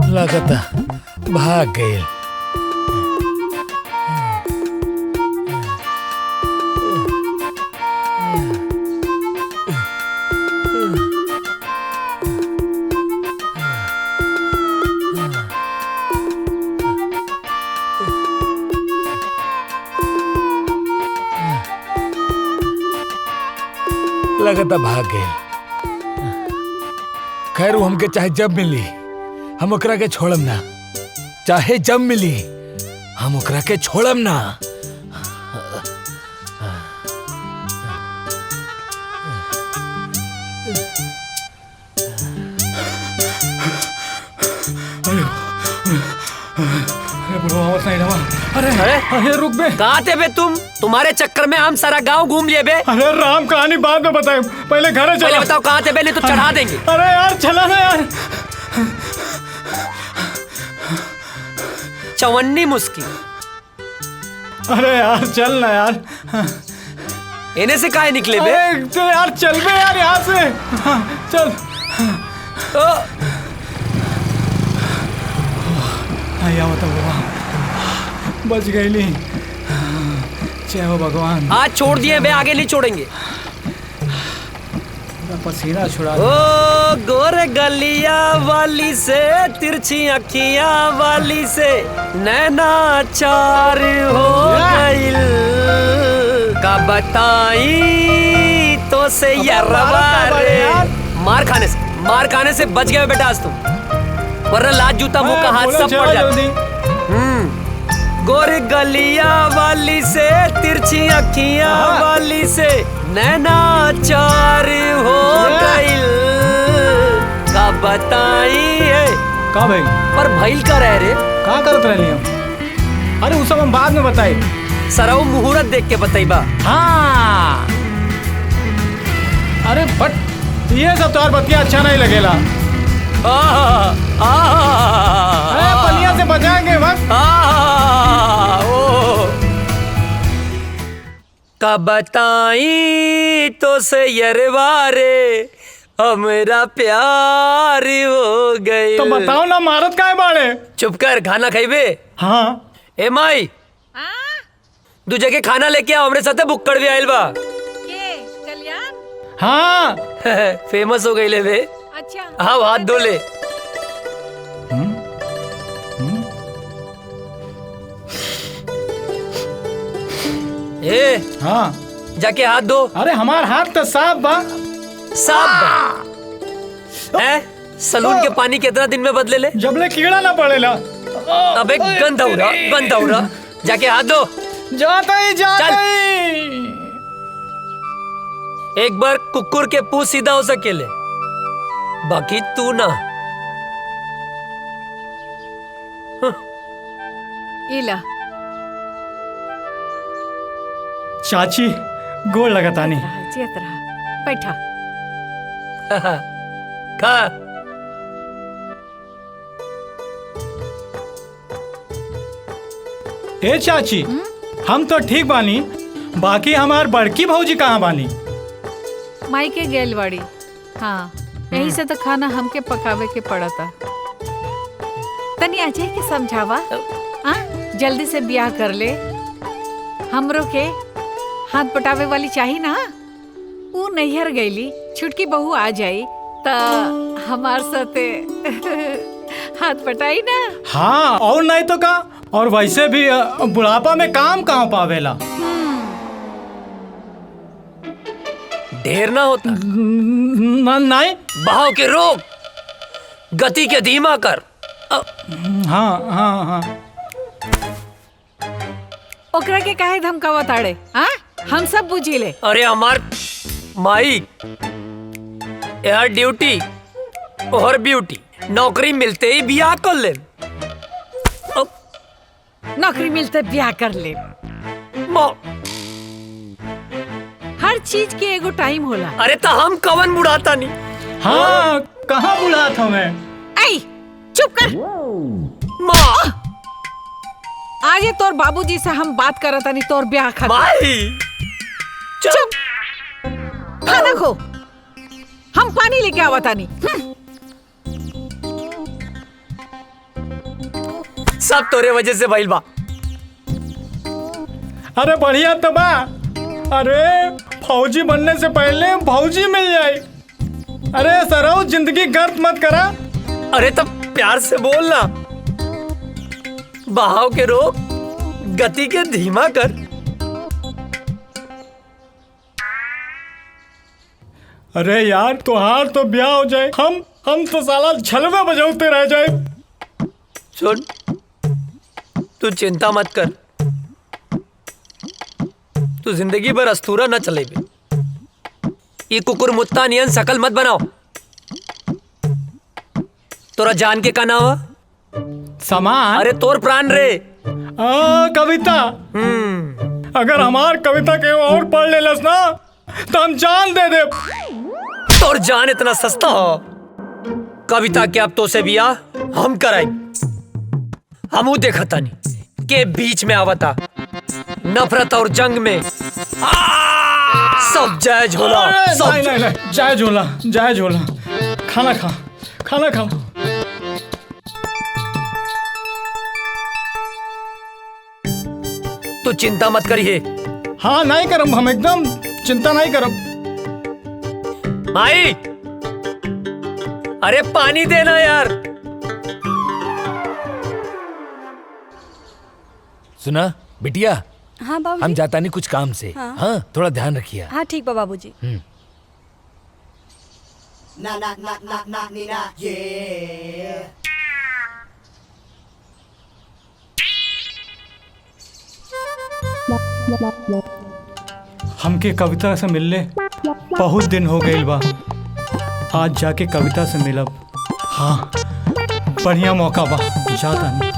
लगता भाग गए। लगता भाग गए। खैर वो हमके चाहे जब मिली हम ओकरा के छोड़म ना, चाहे जब मिली हम ओकरा के छोड़म ना। अरे अरे रुक बे, कहाँ थे बे तुम? तुम्हारे चक्कर में हम सारा गांव घूम लिए बे। अरे राम कहानी बाद में बताए, पहले घर चला। पहले बताओ कहाँ थे बे, नहीं तो चढ़ा देंगे। अरे यार चला ना यार। चवन्नी मुस्की। अरे यार चल ना यार। इन्हें से काहे निकले बे? अरे तो यार चल बे यार यहाँ से, चल। आया बताओ, बच गई ली, जय हो भगवान। आज छोड़ दिए बे, आगे नहीं छोड़ेंगे। पसीना छुड़ा। ओ गोरे गलिया वाली से, तिरछी अखियां वाली से, नैना चार हो गइल, का बताई तो से यरवा रे। मार खाने से बच गए बेटा आज तुम, वरना लात जूता मुंह का हाथ सब पड़ जाता। गोरे गलिया वाली से, तिरछी अखियां वाली से, नैना चार हो गइल, का बताई है। का भाई? पर भइल का रह रे? का करत रहली हम? अरे वो सब हम बाद में बताई। सरऊ मुहूर्त देख के बताइबा। हाँ। अरे बट ये सब तो बतिया अच्छा नहीं लगेला। अरे पलिया से बचाएंगे बस। का बताई तो से यरवारे, हमरा प्यार हो गए। तो बताओ ना, मारत काहे बाड़े? चुप कर, खाना खाइबे? हाँ। ए माई, दू जगह खाना लेके आओ, हमरे साथे बुक्कड़ भी आइल बा। के कल्याण? हाँ। फेमस हो गई ले बे। अच्छा। हाँ, हाथ धो ले। ए हाँ जाके हाथ धो। अरे हमार हाथ तो साफ बा। साफ बा? सलून के पानी कितना दिन में बदले ले? जबले कीड़ा ना पड़ेला। अबे गंदा हो रहा। जाके हाथ धो। जाता ही। एक बार कुकुर के पूंछ सीधा हो सकेले, बाकी तू ना। इला चाची गोड़ लगातानी। चेत रहा, बैठा। खा। ए चाची, हम तो ठीक बानी, बाकी हमार बड़की भौजी कहाँ बानी? माई के गेल बाड़ी। हाँ, यही से तो खाना हमके पकावे के पड़ता। तनी अजय के समझावा, जल्दी से ब्याह कर ले। हमरो के हाथ पटावे वाली चाहिए ना। वो नैहर गईली, छुटकी बहू आ जाई ता हमार साथे हाथ पटाई ना। हाँ, और नहीं तो का। और वैसे भी बुढ़ापा में काम कहाँ पावेला। ढेर ना होता। नहीं, बहाव के रोक, गति के धीमा कर। हाँ। ओकरा के काहे धमकावा ताड़े? हाँ, हम सब बुझी ले। अरे हमार माई यार, ड्यूटी और ब्यूटी, नौकरी मिलते ही ब्याह कर ले। नौकरी मिलते ब्याह कर ले। हर चीज के एगो टाइम होला। अरे तो हम कवन बुढ़ाता नहीं। हाँ, कहाँ बुढ़ाता मैं? आई, चुप कर। माँ, आज तोर बाबूजी से हम बात करत नहीं, तोर ब्याह खत्म। माई, चुप। खाना खो, हम पानी लेके आवता नहीं। सब तोरे वजह से भइल बा। अरे बढ़िया तो बा। अरे फौजी बनने से पहले भौजी मिल जाए। अरे सराउ, जिंदगी गर्द मत करा। अरे तब प्यार से बोलना। बहाव के रोक, गति के धीमा कर। अरे यार, तुहार तो ब्याह हो जाए, हम तो साला झलवे बजाते रह जाए। सुन, तू चिंता मत कर। तू जिंदगी भर अस्तूरा न चले बे। ये कुकुर मुत्ता नियन शकल मत बनाओ। तोरा जान के का नाम है? सामान? अरे तोर प्राण रे। कविता। अगर हमार कविता के और पढ़ लेलस ना तो हम जान दे दे। तोर जान इतना सस्ता हो? कविता के अब तो से बियाह हम कराई। हमू देखा तानी के बीच में आवता नफरत और जंग में सब जायज होला। नहीं, जायज होला। खाना खा। तू चिंता मत करिए। हाँ, नहीं करम, हम एकदम चिंता नहीं करम। माई, अरे पानी देना यार। सुना बिटिया? हाँ बाबूजी। हम जाता नहीं कुछ काम से। हाँ, थोड़ा ध्यान रखिए। हाँ ठीक बा बाबूजी। हमके कविता से मिलले बहुत दिन हो गए बा। आज जाके कविता से मिलब। हाँ, बढ़िया मौका बा, जाता नहीं।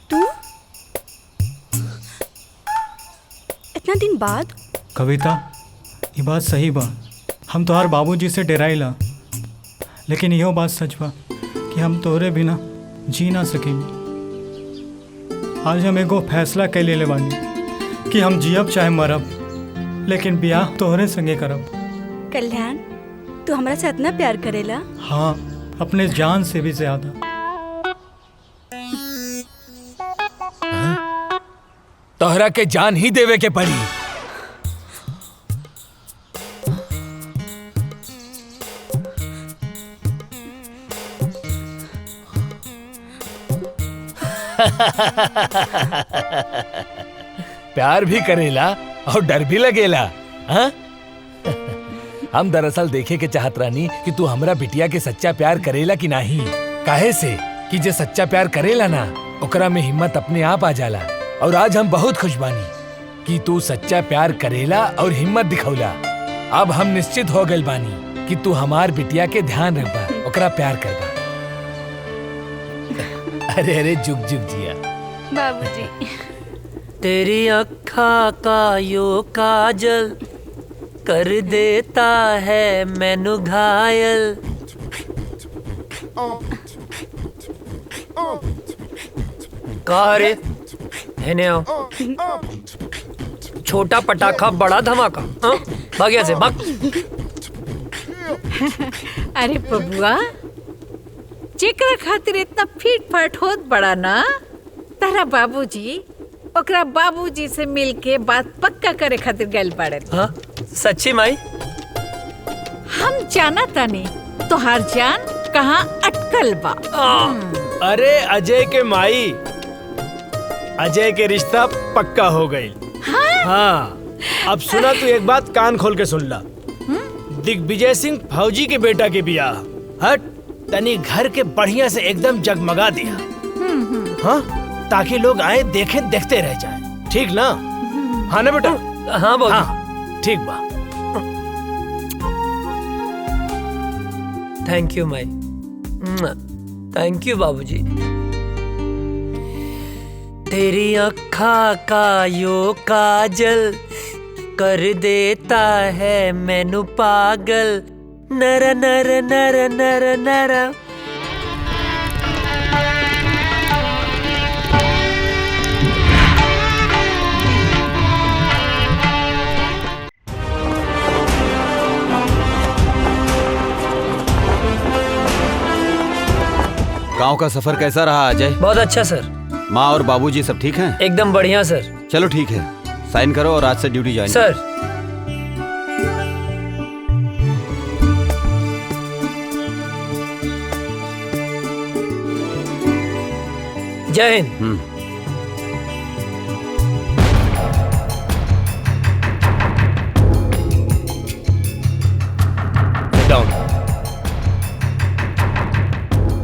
तू इतना दिन बाद? कविता, ये बात सही बा। हम तोहार बाबूजी से डराइला, लेकिन यहो बात सच बा कि हम तोहरे बिना जी ना सकेंगे। आज हम एगो फैसला कर ले बानी कि हम जियब चाहे मरब, लेकिन ब्याह तोहरे संगे करब। कल्याण, तू हमरा से इतना प्यार करेला? हाँ, अपने जान से भी ज्यादा। तोहरा के जान ही देवे के पड़ी। प्यार भी करेला और डर भी लगेला। हाँ? हम दरअसल देखे के चाहत रानी कि तू हमरा बिटिया के सच्चा प्यार करेला कि नहीं। काहे से कि जे सच्चा प्यार करेला ना ओकरा में हिम्मत अपने आप आ जाला। और आज हम बहुत खुश बानी कि तू सच्चा प्यार करेला और हिम्मत दिखौला। अब हम निश्चित हो गए बानी कि तू हमार बिटिया के ध्यान रखबा, ओकरा प्यार करबा। अरे अरे जुग जुग जिया बाबूजी। तेरी अखा का यो काजल कर देता है मैनू घायल। कहा रे हेने आओ। छोटा पटाखा बड़ा धमाका। हाँ? भाग यहाँ से भाग। अरे बबुआ, जेकरा खातिर इतना फीट फाट होत बड़ा ना, तारा बाबूजी ओकरा बाबूजी से मिलके बात पक्का करे खातिर गइल बाड़े। हाँ? सच्ची माई? हम जाना तानी तोहार जान कहाँ अटकल बा। अरे अजय के माई, अजय के रिश्ता पक्का हो गई। हाँ, अब सुना तू एक बात कान खोल के सुन ला। दिग्विजय सिंह फौजी के बेटा के बियाह हट तनी घर के बढ़िया से एकदम जगमगा दिया। हाँ, ताकि लोग आए देखे देखते रह जाए। ठीक ना? हाँ ना बेटा? हाँ बाबू। हाँ, ठीक बा। Thank you Mai. Thank you बाबूजी। तेरी अखा का यो काजल कर देता है मैनू पागल। नर नर नर नर नर। गांव का सफर कैसा रहा अजय? बहुत अच्छा सर। माँ और बाबूजी सब ठीक हैं? एकदम बढ़िया सर। चलो ठीक है, साइन करो और आज से ड्यूटी ज्वाइन सर। जय हिंद।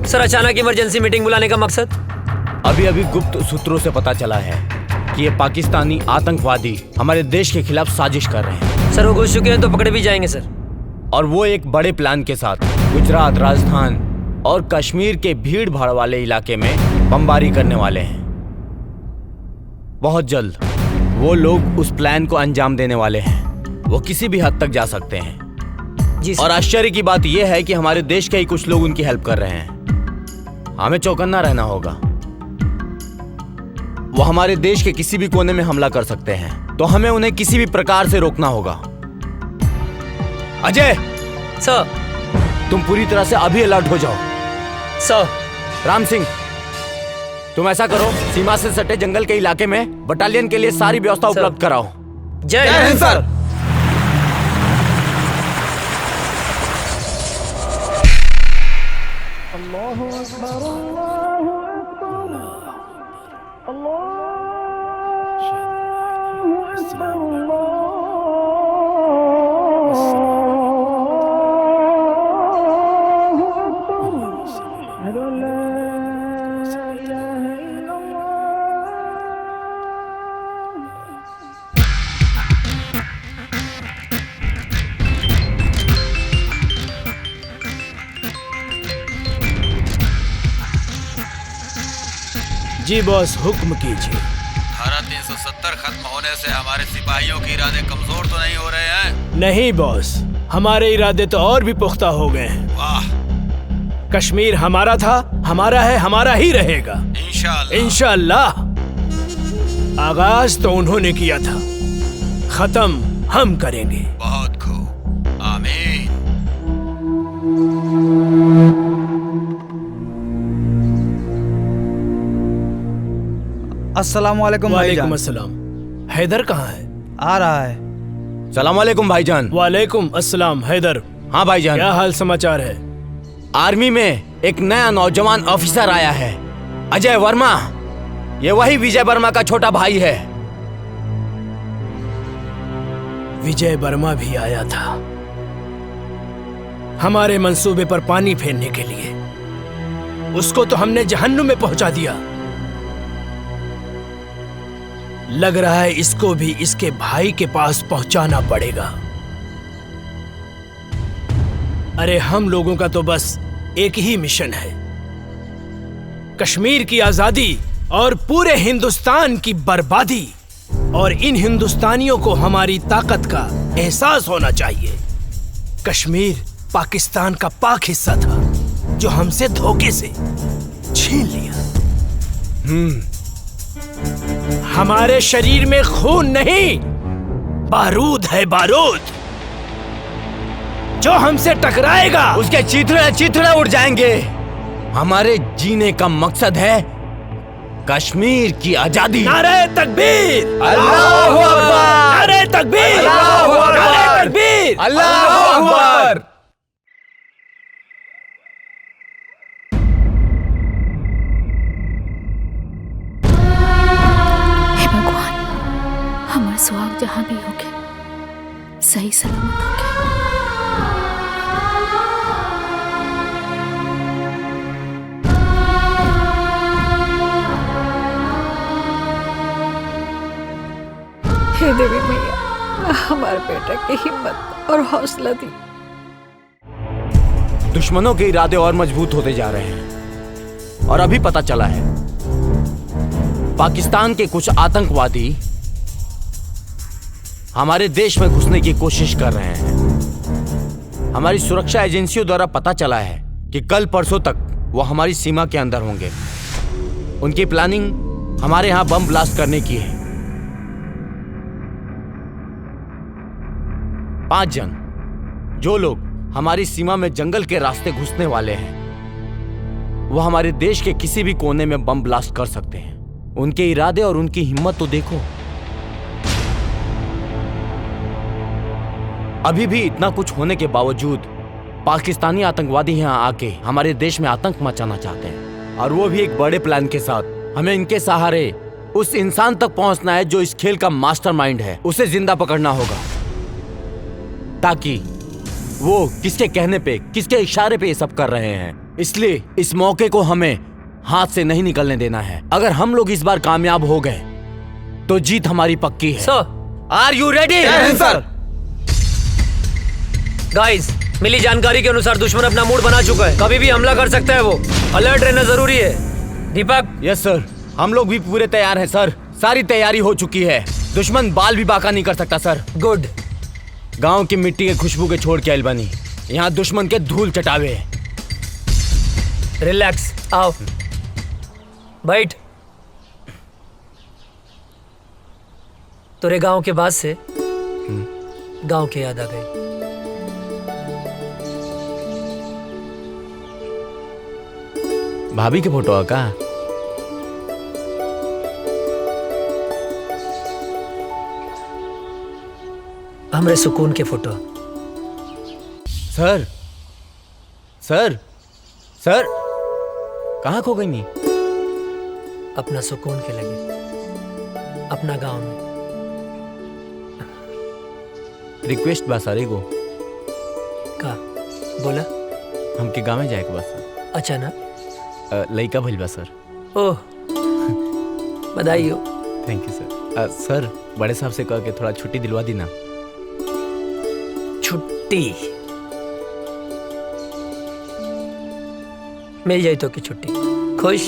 सर, अचानक इमरजेंसी मीटिंग बुलाने का मकसद? अभी अभी गुप्त सूत्रों से पता चला है कि ये पाकिस्तानी आतंकवादी हमारे देश के खिलाफ साजिश कर रहे हैं। सर, वो घुस चुके हैं तो पकड़े भी जाएंगे सर। और वो एक बड़े प्लान के साथ गुजरात, राजस्थान और कश्मीर के भीड़ भाड़ वाले इलाके में बमबारी करने वाले हैं। बहुत जल्द वो लोग उस प्लान को अंजाम देने वाले हैं। वो किसी भी हद तक जा सकते हैं। जी। और आश्चर्य की बात यह है कि हमारे देश के ही कुछ लोग उनकी हेल्प कर रहे हैं। हमें चौकन्ना रहना होगा। वो हमारे देश के किसी भी कोने में हमला कर सकते हैं, तो हमें उन्हें किसी भी प्रकार से रोकना होगा। अजय सर, तुम पूरी तरह से अभी अलर्ट हो जाओ। सर। राम सिंह, तुम ऐसा करो, सीमा से सटे जंगल के इलाके में बटालियन के लिए सारी व्यवस्था उपलब्ध कराओ। जय हिंद सर। जी बॉस, हुक्म कीजिए। धारा 370 खत्म होने से हमारे सिपाहियों के इरादे कमजोर तो नहीं हो रहे हैं? नहीं बॉस, हमारे इरादे तो और भी पुख्ता हो गए हैं। वाह। कश्मीर हमारा था, हमारा है, हमारा ही रहेगा। इंशाअल्लाह। इंशाअल्लाह। आगाज तो उन्होंने किया था, खत्म हम करेंगे। बहुत खूब, आमीन। अस्सलाम वालेकुम भाईजान। वालेकुम अस्सलाम। हैदर कहाँ है? आ रहा है। सलाम वालेकुम भाईजान। वालेकुम अस्सलाम। हैदर। हाँ भाईजान। क्या हाल समाचार है? आर्मी में एक नया नौजवान ऑफिसर आया है, अजय वर्मा। ये वही विजय वर्मा का छोटा भाई है। विजय वर्मा भी आया था हमारे मंसूबे पर पानी फेरने के लिए। उसको तो हमने जहन्नुम में पहुंचा दिया। लग रहा है इसको भी इसके भाई के पास पहुंचाना पड़ेगा। अरे हम लोगों का तो बस एक ही मिशन है, कश्मीर की आजादी और पूरे हिंदुस्तान की बर्बादी। और इन हिंदुस्तानियों को हमारी ताकत का एहसास होना चाहिए। कश्मीर पाकिस्तान का पाक हिस्सा था जो हमसे धोखे से छीन लिया। हमारे शरीर में खून नहीं, बारूद है, बारूद। जो हमसे टकराएगा उसके चिथड़े उड़ जाएंगे। हमारे जीने का मकसद है कश्मीर की आजादी। नारे तकबीर, अल्लाहू अकबर, नारे तकबीर, अल्लाहू अकबर, नारे तकबीर, अल्लाहू अकबर। हे भगवान, हमारा सुहाग जहां भी होगे सही सलामत होगे। हे देवी मैया, हमारे बेटा की हिम्मत और हौसला दी। दुश्मनों के इरादे और मजबूत होते जा रहे हैं और अभी पता चला है पाकिस्तान के कुछ आतंकवादी हमारे देश में घुसने की कोशिश कर रहे हैं। हमारी सुरक्षा एजेंसियों द्वारा पता चला है कि कल परसों तक वो हमारी सीमा के अंदर होंगे। उनकी प्लानिंग हमारे यहां बम ब्लास्ट करने की है। 5 जन, जो लोग हमारी सीमा में जंगल के रास्ते घुसने वाले हैं, वो हमारे देश के किसी भी कोने में बम ब्लास्ट कर सकते हैं। उनके इरादे और उनकी हिम्मत तो देखो। अभी भी इतना कुछ होने के बावजूद पाकिस्तानी आतंकवादी यहां आके हमारे देश में आतंक मचाना चाहते हैं, और वो भी एक बड़े प्लान के साथ। हमें इनके सहारे उस इंसान तक पहुंचना है जो इस खेल का मास्टरमाइंड है। उसे जिंदा पकड़ना होगा ताकि वो किसके कहने पे, किसके इशारे पे ये सब कर रहे हैं। इसलिए इस मौके को हमें हाथ से नहीं निकलने देना है। अगर हम लोग इस बार कामयाब हो गए तो जीत हमारी पक्की है। सर, आर यू रेडी? सर। गाइस, मिली जानकारी के अनुसार दुश्मन अपना मूड बना चुका है। कभी भी हमला कर सकता है वो। अलर्ट रहना जरूरी है। दीपक? यस सर, हम लोग भी पूरे तैयार हैं सर। सारी तैयारी हो चुकी है। दुश्मन बाल भी बाका नहीं कर सकता सर। गुड। गांव की मिट्टी के खुशबू के छोड़ के अलबनी, यहाँ दुश्मन के धूल चटावे। रिलैक्स, आओ बैठ। तेरे गांव के बाद से गांव की याद आ गई। भाभी के फोटो है का? हमरे सुकून के फोटो। सर सर सर, कहाँ खो गई नी? अपना सुकून के लगे, अपना गांव में। रिक्वेस्ट बा सर एगो। का बोला? हमके गाँव में जाए के बा सर। अच्छा ना? लइका भइल बा सर। ओह, बधाई हो। थैंक यू सर। सर, बड़े साहब से कह के थोड़ा छुट्टी दिलवा दी ना। छुट्टी मिल जाए तो की छुट्टी। खुश?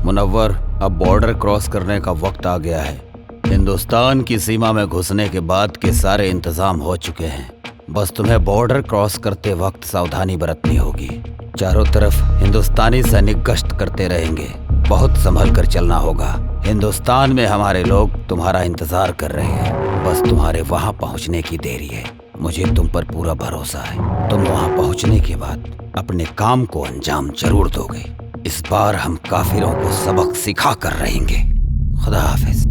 मुनव्वर, अब बॉर्डर क्रॉस करने का वक्त आ गया है। हिंदुस्तान की सीमा में घुसने के बाद के सारे इंतजाम हो चुके हैं। बस तुम्हें बॉर्डर क्रॉस करते वक्त सावधानी बरतनी होगी। चारों तरफ हिंदुस्तानी सैनिक गश्त करते रहेंगे। बहुत संभल कर चलना होगा। हिंदुस्तान में हमारे लोग तुम्हारा इंतजार कर रहे हैं। बस तुम्हारे वहां पहुंचने की देरी है। मुझे तुम पर पूरा भरोसा है। तुम वहां पहुंचने के बाद अपने काम को अंजाम जरूर दोगे। इस बार हम काफिरों को सबक सिखा कर रहेंगे। खुदा हाफिज।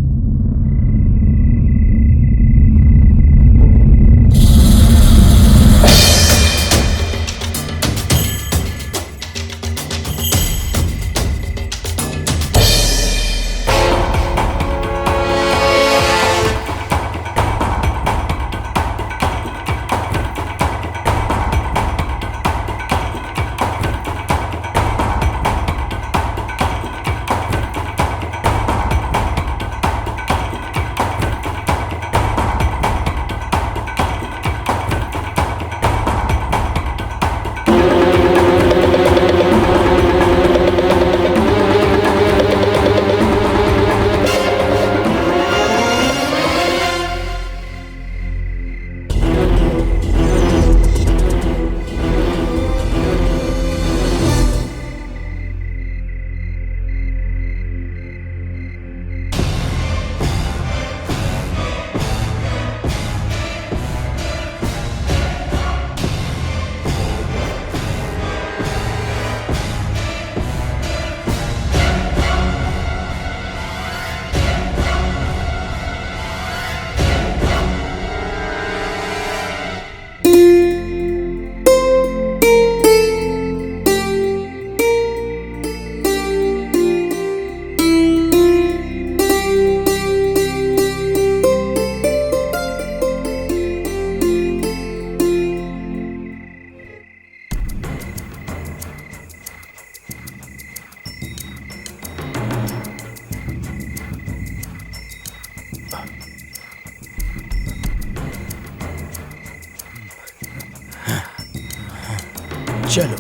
चलो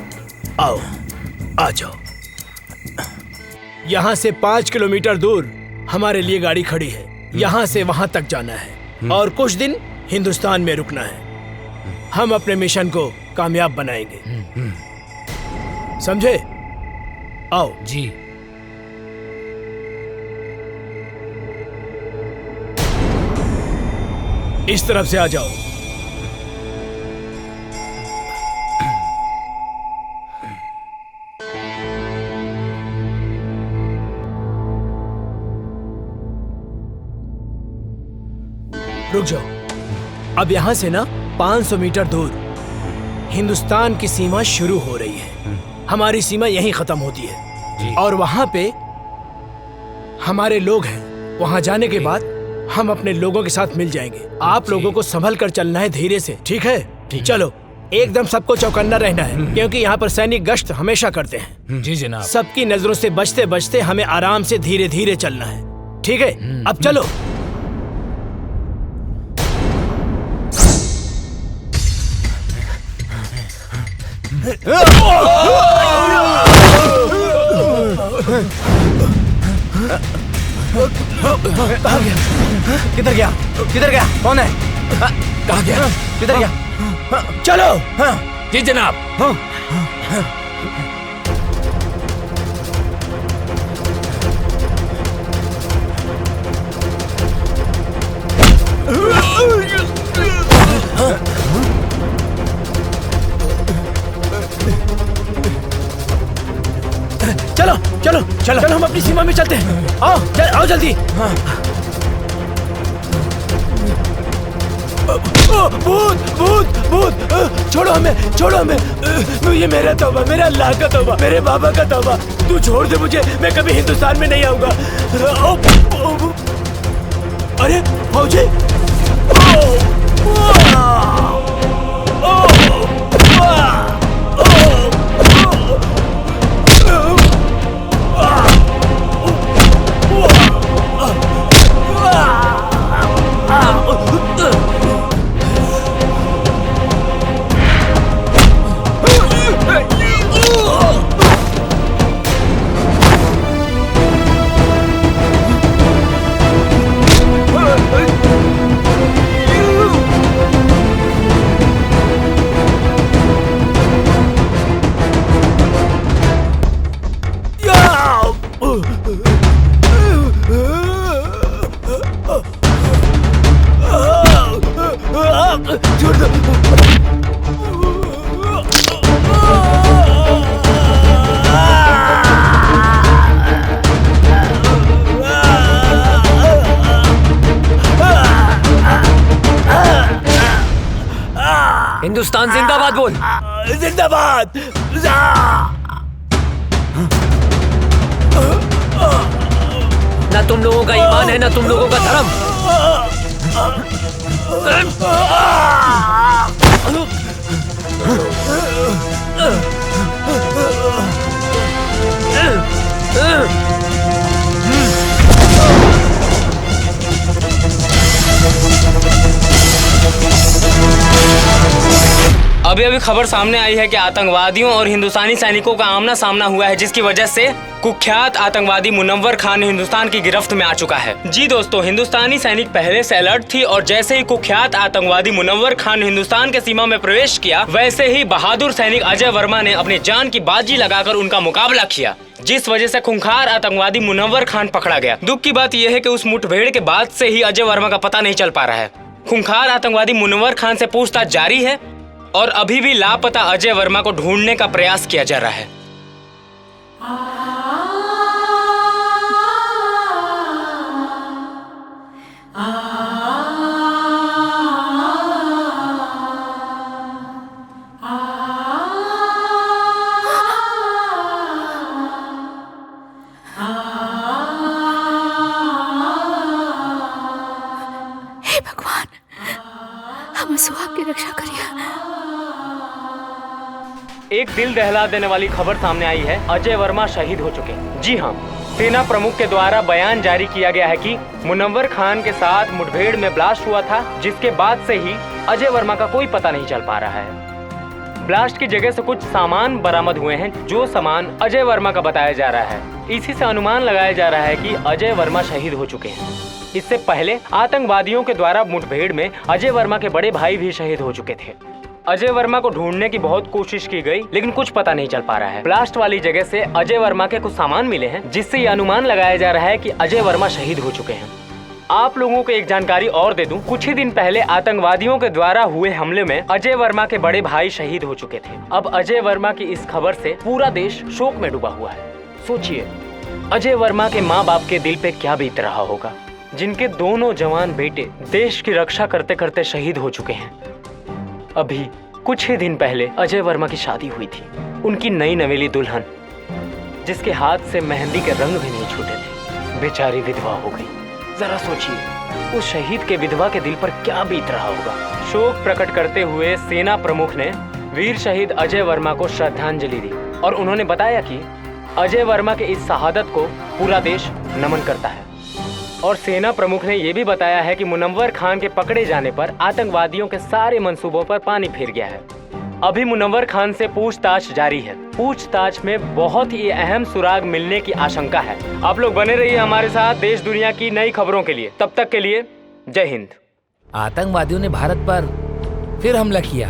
आओ, आ जाओ। यहाँ से 5 किलोमीटर दूर हमारे लिए गाड़ी खड़ी है। यहाँ से वहां तक जाना है और कुछ दिन हिंदुस्तान में रुकना है। हम अपने मिशन को कामयाब बनाएंगे, समझे? आओ जी। इस तरफ से आ जाओ। रुक जाओ। अब यहाँ से ना 500 मीटर दूर हिंदुस्तान की सीमा शुरू हो रही है। हमारी सीमा यहीं खत्म होती है और वहां पे हमारे लोग हैं। वहां जाने के बाद हम अपने लोगों के साथ मिल जाएंगे। आप लोगों को संभल कर चलना है, धीरे से, ठीक है? चलो, एकदम सबको चौकन्ना रहना है, क्योंकि यहाँ पर सैनिक गश्त हमेशा करते हैं। जी जनाब। सबकी नजरों से बचते बचते हमें आराम से धीरे धीरे चलना है, ठीक है? अब चलो। कहाँ गया? किधर गया? किधर गया? कौन है? कहाँ गया? किधर गया? चलो। जी जनाब। चलो चलो चलो चलो, हम अपनी सीमा में चलते हैं। आओ आओ जल्दी। भूत भूत भूत, छोड़ो हमें, छोड़ो हमें। ये मेरा तौबा, मेरा अल्लाह का तौबा, मेरे बाबा का तौबा। तू छोड़ दे मुझे, मैं कभी हिंदुस्तान में नहीं आऊंगा। अरे फौजी, हिंदुस्तान जिंदाबाद बोल। जिंदाबाद। ना तुम लोगों का ईमान है, ना तुम लोगों का धर्म। अभी अभी खबर सामने आई है कि आतंकवादियों और हिंदुस्तानी सैनिकों का आमना सामना हुआ है, जिसकी वजह से कुख्यात आतंकवादी मुनव्वर खान हिंदुस्तान की गिरफ्त में आ चुका है। जी दोस्तों, हिंदुस्तानी सैनिक पहले से अलर्ट थी और जैसे ही कुख्यात आतंकवादी मुनव्वर खान हिंदुस्तान के सीमा में प्रवेश किया, वैसे ही बहादुर सैनिक अजय वर्मा ने अपनी जान की बाजी लगाकर उनका मुकाबला किया, जिस वजह से खूंखार आतंकवादी मुनव्वर खान पकड़ा गया। दुख की बात यह है कि उस मुठभेड़ के बाद से ही अजय वर्मा का पता नहीं चल पा रहा है। खूंखार आतंकवादी मुनव्वर खान से पूछताछ जारी है और अभी भी लापता अजय वर्मा को ढूंढने का प्रयास किया जा रहा है। हे भगवान, हम सुहाग की रक्षा करिए। एक दिल दहला देने वाली खबर सामने आई है, अजय वर्मा शहीद हो चुके हैं। जी हाँ, सेना प्रमुख के द्वारा बयान जारी किया गया है कि मुनव्वर खान के साथ मुठभेड़ में ब्लास्ट हुआ था, जिसके बाद से ही अजय वर्मा का कोई पता नहीं चल पा रहा है। ब्लास्ट की जगह से कुछ सामान बरामद हुए हैं, जो सामान अजय वर्मा का बताया जा रहा है। इसी से अनुमान लगाया जा रहा है कि अजय वर्मा शहीद हो चुके हैं। इससे पहले आतंकवादियों के द्वारा मुठभेड़ में अजय वर्मा के बड़े भाई भी शहीद हो चुके थे। अजय वर्मा को ढूंढने की बहुत कोशिश की गई, लेकिन कुछ पता नहीं चल पा रहा है। ब्लास्ट वाली जगह से अजय वर्मा के कुछ सामान मिले हैं, जिससे ये अनुमान लगाया जा रहा है कि अजय वर्मा शहीद हो चुके हैं। आप लोगों को एक जानकारी और दे दूं, कुछ ही दिन पहले आतंकवादियों के द्वारा हुए हमले में अजय वर्मा के बड़े भाई शहीद हो चुके थे। अब अजय वर्मा की इस खबर से पूरा देश शोक में डूबा हुआ है। सोचिए, अजय वर्मा के माँ बाप के दिल पे क्या बीत रहा होगा, जिनके दोनों जवान बेटे देश की रक्षा करते करते शहीद हो चुके हैं। अभी कुछ ही दिन पहले अजय वर्मा की शादी हुई थी। उनकी नई नवेली दुल्हन, जिसके हाथ से मेहंदी के रंग भी नहीं छूटे थे, बेचारी विधवा हो गई। जरा सोचिए, उस शहीद के विधवा के दिल पर क्या बीत रहा होगा। शोक प्रकट करते हुए सेना प्रमुख ने वीर शहीद अजय वर्मा को श्रद्धांजलि दी और उन्होंने बताया कि अजय वर्मा के इस शहादत को पूरा देश नमन करता है। और सेना प्रमुख ने यह भी बताया है कि मुनव्वर खान के पकड़े जाने पर आतंकवादियों के सारे मंसूबों पर पानी फिर गया है। अभी मुनव्वर खान से पूछताछ जारी है। पूछताछ में बहुत ही अहम सुराग मिलने की आशंका है। आप लोग बने रहिए हमारे साथ देश दुनिया की नई खबरों के लिए। तब तक के लिए जय हिंद। आतंकवादियों ने भारत पर फिर हमला किया,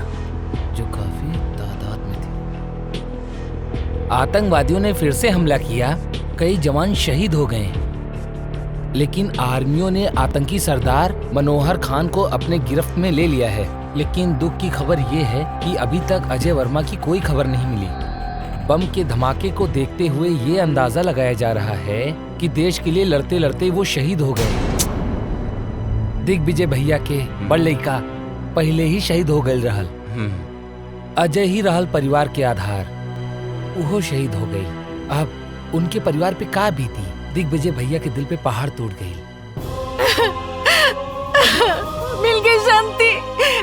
जो काफी तादाद में थे। आतंकवादियों ने फिर से हमला किया, कई जवान शहीद हो गए, लेकिन आर्मियों ने आतंकी सरदार मनोहर खान को अपने गिरफ्त में ले लिया है। लेकिन दुख की खबर ये है कि अभी तक अजय वर्मा की कोई खबर नहीं मिली। बम के धमाके को देखते हुए ये अंदाजा लगाया जा रहा है कि देश के लिए लड़ते लड़ते वो शहीद हो गए। दिग्विजय भैया के बड़ लड़का पहले ही शहीद हो गए रहल। अजय ही रहल परिवार के आधार, वो शहीद हो गई। अब उनके परिवार पे का बीती। दिग्विजय भैया के दिल पे पहाड़ टूट गई। मिल गई शांति,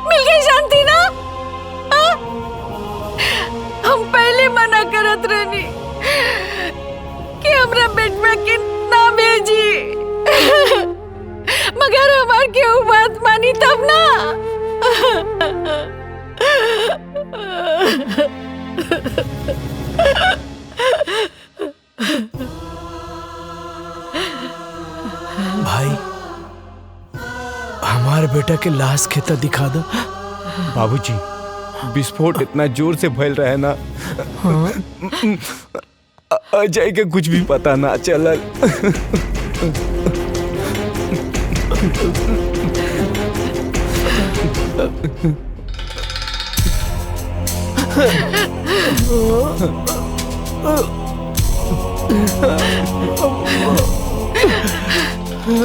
मिल गई शांति ना। हम पहले मना करत रहनी कि हमरा बेटवा के ना भेजी, मगर हमार केहू बात मानी तब ना। भाई, हमारे बेटा के लाश खेता दिखा दो। बाबूजी, विस्फोट इतना जोर से फैल रहा है ना, अजय के कुछ भी पता ना चलल।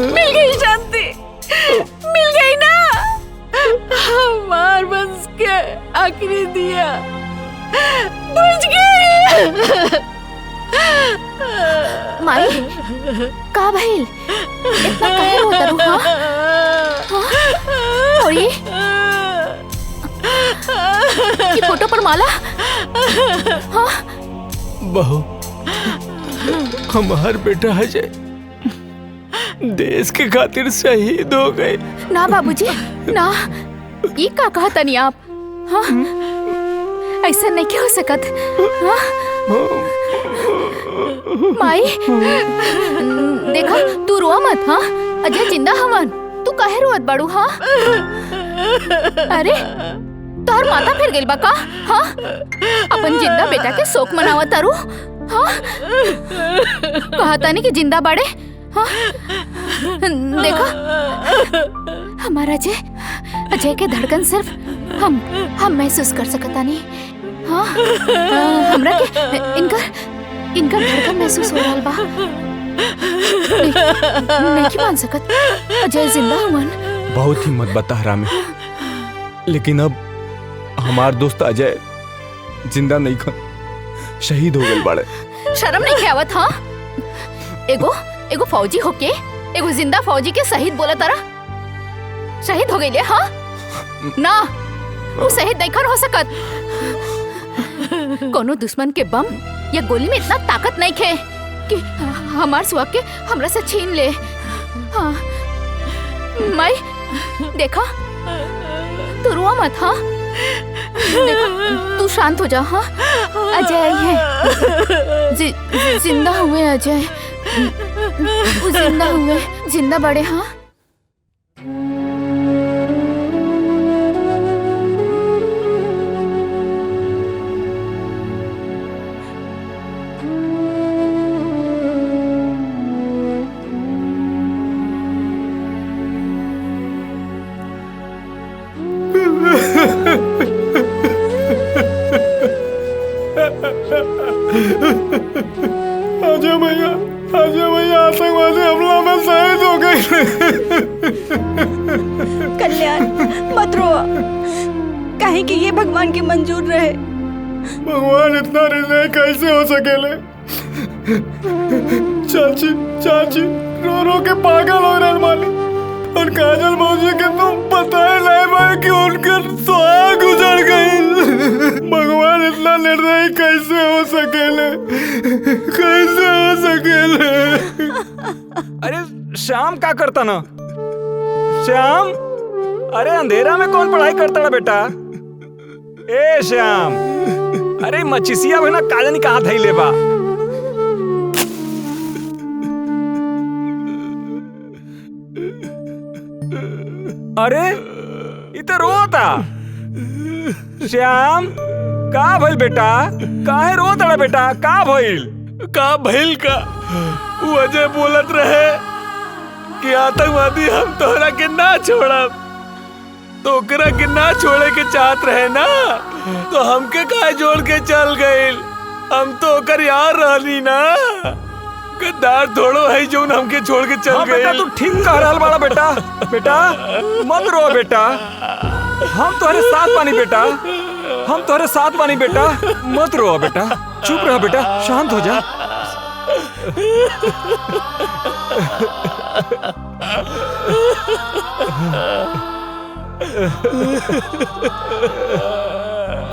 मिल गई शांति, मिल गई ना। हमार वंश के आखिरी दिया बुझ गई। माई, का भइल? इतना काहे रोता रू? और ये फोटो पर माला? हाँ? बहू, हमार बेटा अजय देश के खातिर शहीद हो गए। ना बाबूजी, ना। ये का कहा तनी आप? हाँ? ऐसा नहीं क्या हो सकत? हाँ? माई, देखा, तू रोआ मत। हाँ, अजय जिंदा हवन। तू काहे रोत बाड़ू? हाँ? अरे, तोहर माथा फिर गइल बा का? हाँ? अपन जिंदा बेटा के शोक मनावत तारू? हाँ? कहा तानी कि जिंदा बाड़े? हाँ? देखा, हमारा अजय के धड़कन सिर्फ हम महसूस कर सकता नहीं। हाँ? हमरा के इनका धड़कन महसूस हो रहा बा। नहीं मान सकत अजय जिंदा हुवन। बहुत हिम्मत बता रहा मैं, लेकिन अब हमार दोस्त अजय जिंदा नहीं खन, शहीद हो गए बाड़े। शर्म नहीं आवत? हाँ? एगो फौजी होके एगो जिंदा फौजी के शहीद बोला तारा? शहीद हो गई? हाँ? ना, वो शहीद नहीं हो सकत। कोनो दुश्मन के बम या गोली में इतना ताकत नहीं खे कि हमार सुहाग के हमरा से छीन ले। हाँ? माई, देखा, तू रुआ मत। हाँ? देखो तू शांत हो जा। हाँ अजय है, जिंदा हुए अजय, वो जिंदा हुए, जिंदा बड़े। हाँ अजय भैया, अजय भैया आतंकवादी हमला में शहीद हो गए। कल्याण मत रो, कहीं कि ये भगवान की मंजूर रहे। भगवान इतना निर्दयी कैसे हो सकेले? चाची चाची रो रो के पागल हो रहे मालिक। और काजल मौजी के तो पता ही नहीं भाई कि उनके सुहाग गुजर गई। भगवान इतना निर्दयी कैसे हो सकेले? कैसे हो सकेले? अरे श्याम क्या करता ना? श्याम, अरे अंधेरा में कौन पढ़ाई करता ना बेटा? ए श्याम, अरे मचिसिया भना काजनी कहाँ थई लेबा? अरे इते रोता। श्याम का भइल बेटा? काहे रोता बेटा? का भइल? का भइल का? वो अजय बोलत रहे कि आतंकवादी हम तोहरा के ना छोड़ब, तो ओकरा के ना छोड़े के चाहत रहे ना, तो हमके काहे जोड़ के चल गइल? हम तो ओकर यार रहनी ना। गद्दार थोड़ो है जो हमके छोड़ के चल गए। बेटा तू ठीक कह रहा बाड़ा बेटा। बेटा मत रो बेटा, हम तुम्हारे साथ बानी बेटा, हम तुम्हारे साथ बानी बेटा। मत रो बेटा, चुप रह बेटा, शांत हो जा।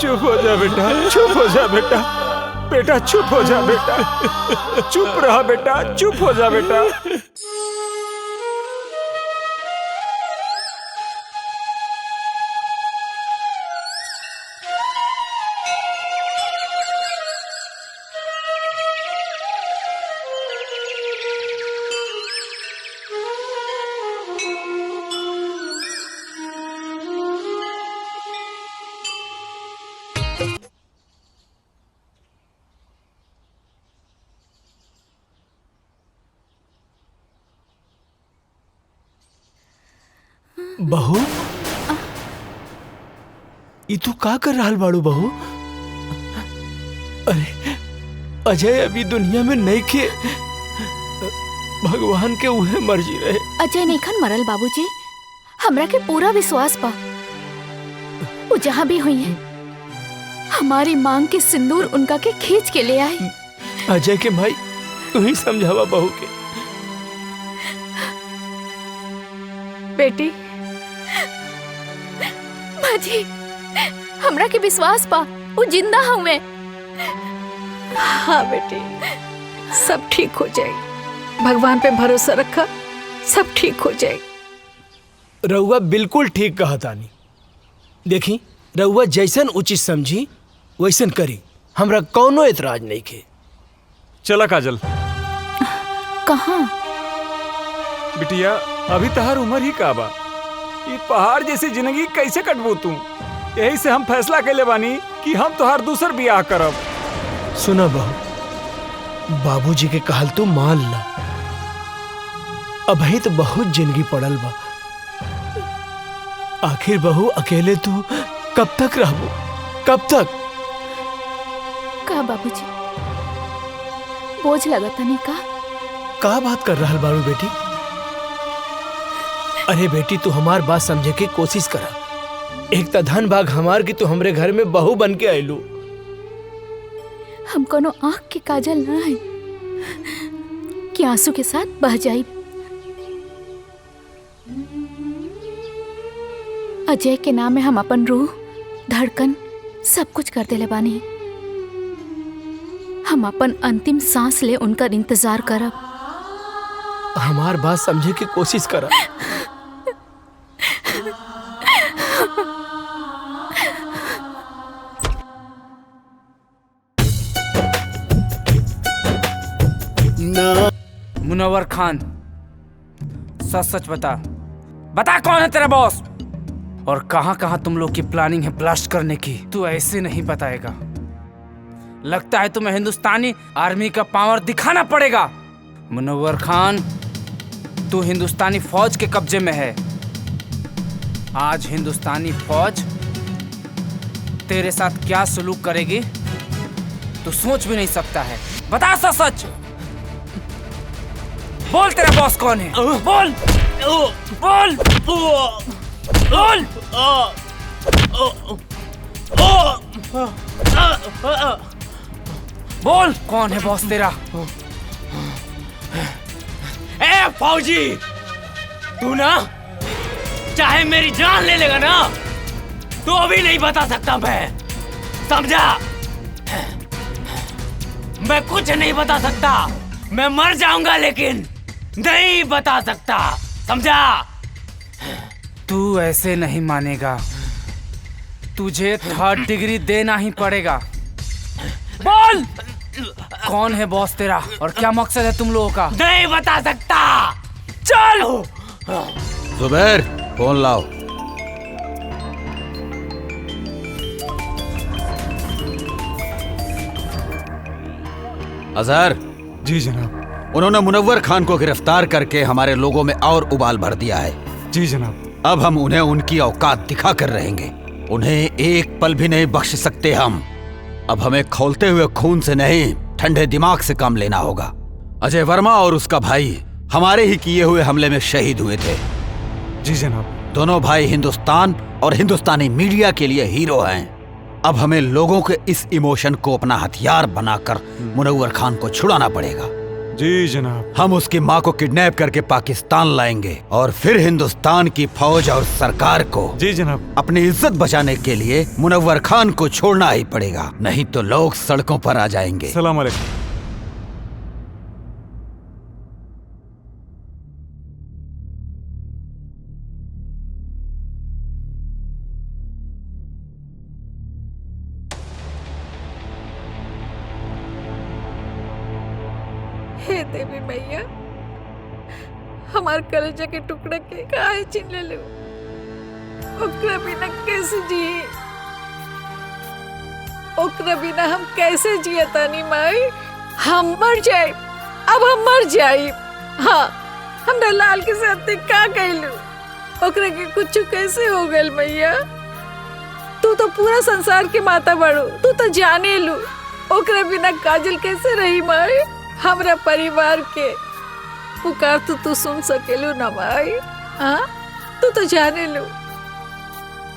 चुप हो जा बेटा, चुप हो जा बेटा, बेटा चुप हो जा बेटा, चुप रहा बेटा, चुप हो जा बेटा। बहू, ई तू का कर रहा बाड़ू बहू? अरे अजय अभी दुनिया में नहीं खे, भगवान के उहे मर्जी रहे। अजय नेखन मरल बाबूजी, हमरा के पूरा विश्वास बा वो जहाँ भी हुई है हमारी मांग के सिंदूर उनका के खींच के ले आई। अजय के भाई तू ही समझावा बहू के। बेटी बाजी, हमरा के विश्वास पा वो जिंदा हुए। हाँ बेटी, सब ठीक हो जाएगी, भगवान पे भरोसा रखा, सब ठीक हो जाएगी। रउआ बिल्कुल ठीक कहा तानी। देखी रउआ जैसन उचित समझी वैसन करी, हमरा कौनो एतराज नहीं खे। चला काजल। कहाँ? बिटिया अभी तहार उम्र ही का बा, ये पहाड़ जैसी जिंदगी कैसे कटबू तू? यही से हम फैसला कैले बानी कि हम तोहार दूसर बियाह करब। सुना बहू, बाबूजी के कहल तू मान ला, अभी तो बहुत जिंदगी पड़ल बा। आखिर बहू अकेले तू कब तक रहबू? कब तक? का बाबूजी बोझ लगता नहीं का बात कर रहा बारू बेटी? अरे बेटी तू हमार बात समझे की कोशिश करा। एक तो धन भाग हमार की तू हमरे घर में बहू बन के आयलू। हम कोनो आँख के काजल ना है कि आंसू के साथ बह जाई। अजय के नाम में हम अपन रूह, धड़कन सब कुछ कर देले बानी। हम अपन अंतिम सांस ले उनका इंतजार करब। हमार बात समझे की कोशिश करा। मुनव्वर खान, सच सच बता, बता कौन है तेरा बॉस और कहां कहां तुम लोग की प्लानिंग है ब्लास्ट करने की। तू ऐसे नहीं बताएगा। लगता है तुम्हें हिंदुस्तानी आर्मी का पावर दिखाना पड़ेगा। मुनव्वर खान, तू हिंदुस्तानी फौज के कब्जे में है। आज हिंदुस्तानी फौज तेरे साथ क्या सलूक करेगी तू सोच भी नहीं सकता है। बता सच सच, बोल तेरा बॉस कौन है? बोल बोल बोल। बोल कौन है बॉस तेरा? ए फौजी, तू ना चाहे मेरी जान ले लेगा ना तो अभी नहीं बता सकता मैं, समझा? मैं कुछ नहीं बता सकता, मैं मर जाऊंगा लेकिन नहीं बता सकता, समझा? तू ऐसे नहीं मानेगा, तुझे 3rd डिग्री देना ही पड़ेगा। बोल कौन है बॉस तेरा और क्या मकसद है तुम लोगों का? नहीं बता सकता। चल जुबैर, फोन लाओ। अजहर। जी जनाब। उन्होंने मुनव्वर खान को गिरफ्तार करके हमारे लोगों में और उबाल भर दिया है। जी जनाब। अब हम उन्हें उनकी औकात दिखा कर रहेंगे। उन्हें एक पल भी नहीं बख्श सकते हम। अब हमें खौलते हुए खून से नहीं, ठंडे दिमाग से काम लेना होगा। अजय वर्मा और उसका भाई हमारे ही किए हुए हमले में शहीद हुए थे। जी जनाब। दोनों भाई हिंदुस्तान और हिंदुस्तानी मीडिया के लिए हीरो हैं। अब हमें लोगों के इस इमोशन को अपना हथियार बनाकर मुनव्वर खान को छुड़ाना पड़ेगा। जी जनाब। हम उसकी माँ को किडनैप करके पाकिस्तान लाएंगे और फिर हिंदुस्तान की फौज और सरकार को जी जनाब अपनी इज्जत बचाने के लिए मुनव्वर खान को छोड़ना ही पड़ेगा, नहीं तो लोग सड़कों पर आ जाएंगे। सलाम अलैकुम। हे देवी मैया, हमार कलेजा के टुकड़े के काहे छीन ले लो। ओकरा बिना कैसे जी, ओकरा बिना हम कैसे जिया तानी माई? हम मर जाए, अब हम मर जाए। हाँ, हमरा लाल के साथ का कहलू, ओकरा के कुछ कैसे हो गल मैया? तू तो पूरा संसार के माता बड़ो, तू तो जाने लू। ओकरा बिना काजल कैसे रही माई? हमरा परिवार के पुकार तो तू सुन सकेलू ना माई? हाँ, तू तो जाने लो,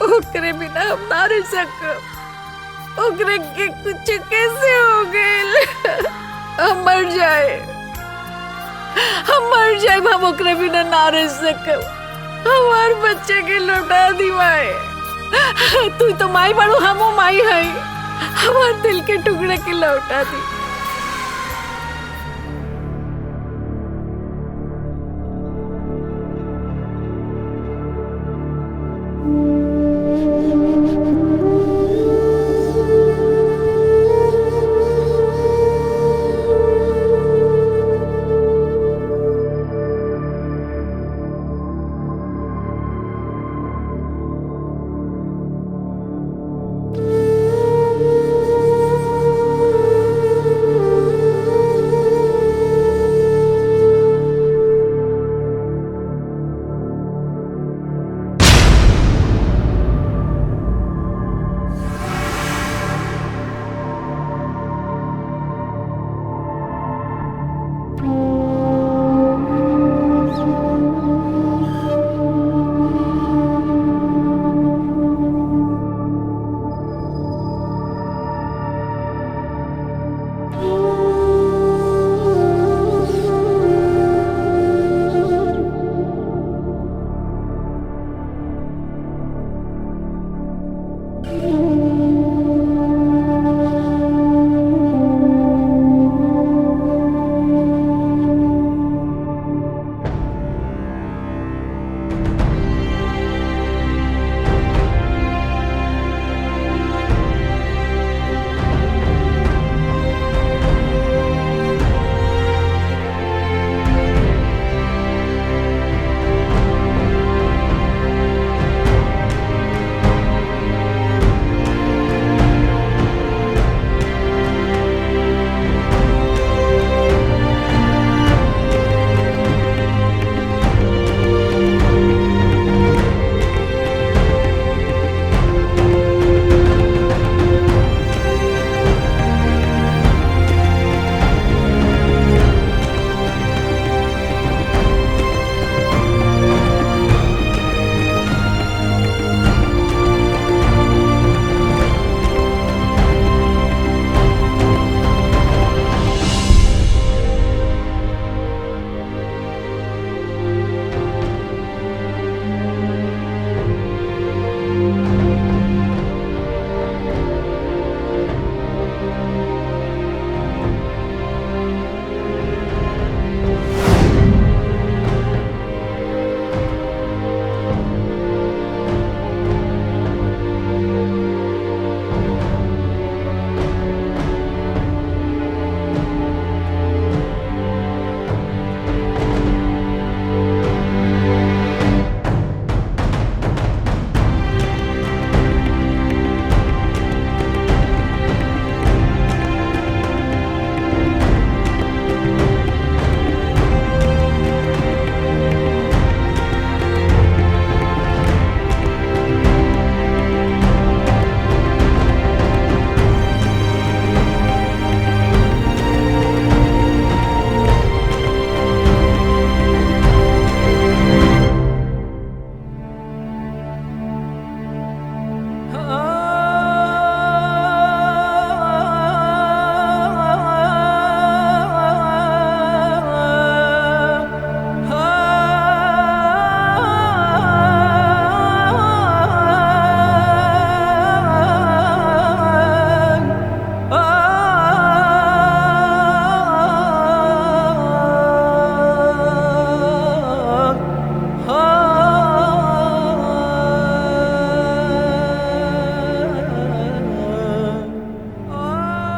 ओकरे बिना हम ना रह सकब। ओकरे के कुछ कैसे हो गए? हम मर जाए, हम मर जाए, हम ओकरे बिना ना रह सकब। हमार बच्चे के लौटा दी माई। तू तो माई बड़ू, हमो माई है। हमार दिल के टुकड़े के लौटा दी।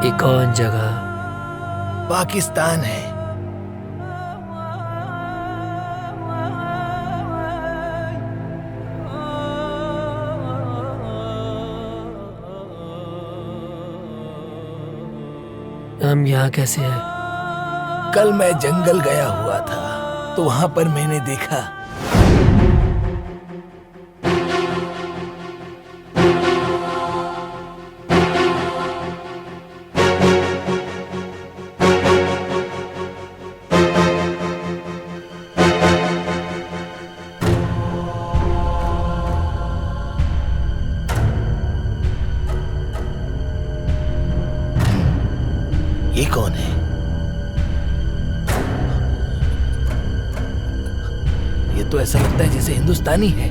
ये कौन जगह? पाकिस्तान है। हम यहाँ कैसे हैं? कल मैं जंगल गया हुआ था तो वहां पर मैंने देखा ये कौन है? ये तो ऐसा लगता है जैसे हिंदुस्तानी है।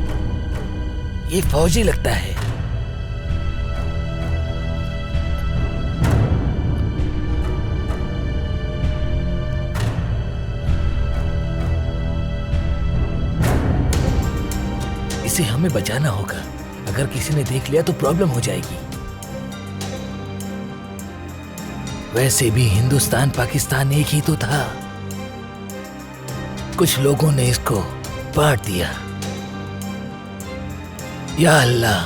ये फौजी लगता है। इसे हमें बचाना होगा। अगर किसी ने देख लिया तो प्रॉब्लम हो जाएगी। वैसे भी हिंदुस्तान पाकिस्तान एक ही तो था। कुछ लोगों ने इसको बांट दिया। या अल्लाह।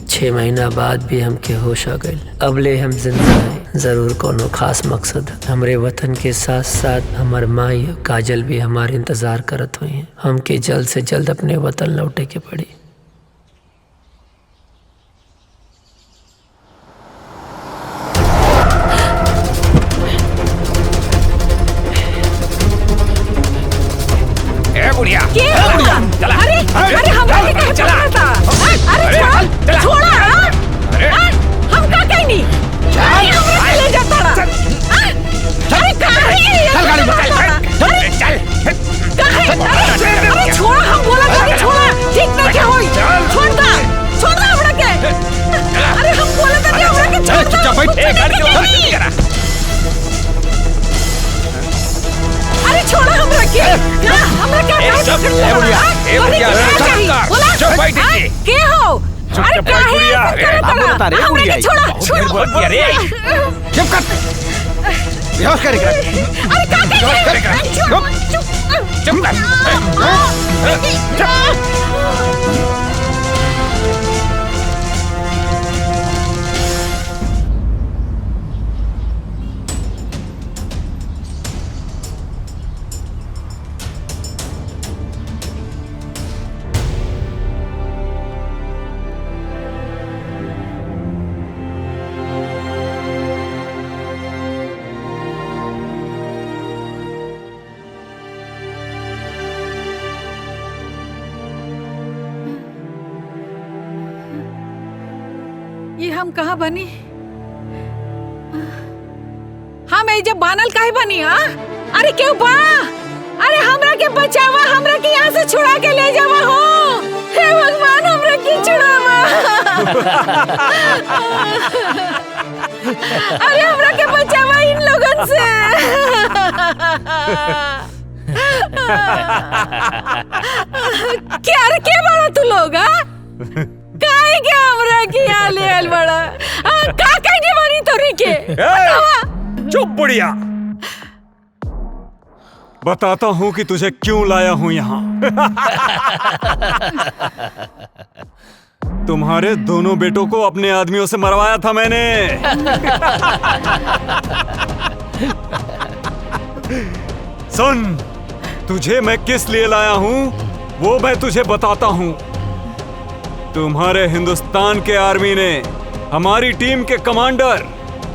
6 महीना बाद भी हमके होश आ गए। अबले हम जिंदा हैं। जरूर कोनो खास मकसद है। हमरे वतन के साथ साथ हमार माई काजल भी हमारे इंतजार करत हुई हैं। हमके जल्द से जल्द अपने वतन लौटे के पड़ी। अरे हमरा के कहे पकड़ा था। अरे छोड़ा। हम का कहीं नहीं। हमरा ले जाता रहा। अरे कहां है? चल गाड़ी में चल। अरे छोड़ा, हम बोला गाड़ी छोड़ा। ठीक ना क्या होई? छोड़ दा हमरा के। अरे हम बोला था कि हमरा के छोड़ दा। चुपचाप बैठ। गाड़ी करा। अरे छोड़ा हमरा के। हमरा क्या के हो? अरे क्या है? बता रहे हमरा के छोड़ा। चुप कर। बेहोश करेगा। अरे क्या करेगा? चुप कर। ये हम कहाँ बनी? हम ये जब बानल काहे बनी? अरे क्यों बा? अरे हमरा के बचावा, हमरा के यहाँ से छुड़ा के ले जावा हो। हे भगवान, हमरा के छुड़ावा। अरे हमरा के बचावा इन लोगन से। क्या रे, क्या बड़ा तू लोग? काहे क्या हमरा के यहाँ ले आल बड़ा? का कहने वाली तोरी के? चुप बुढ़िया। बताता हूँ कि तुझे क्यों लाया हूँ यहाँ। तुम्हारे दोनों बेटों को अपने आदमियों से मरवाया था मैंने। सुन, तुझे मैं किस लिए लाया हूँ वो मैं तुझे बताता हूँ। तुम्हारे हिंदुस्तान के आर्मी ने हमारी टीम के कमांडर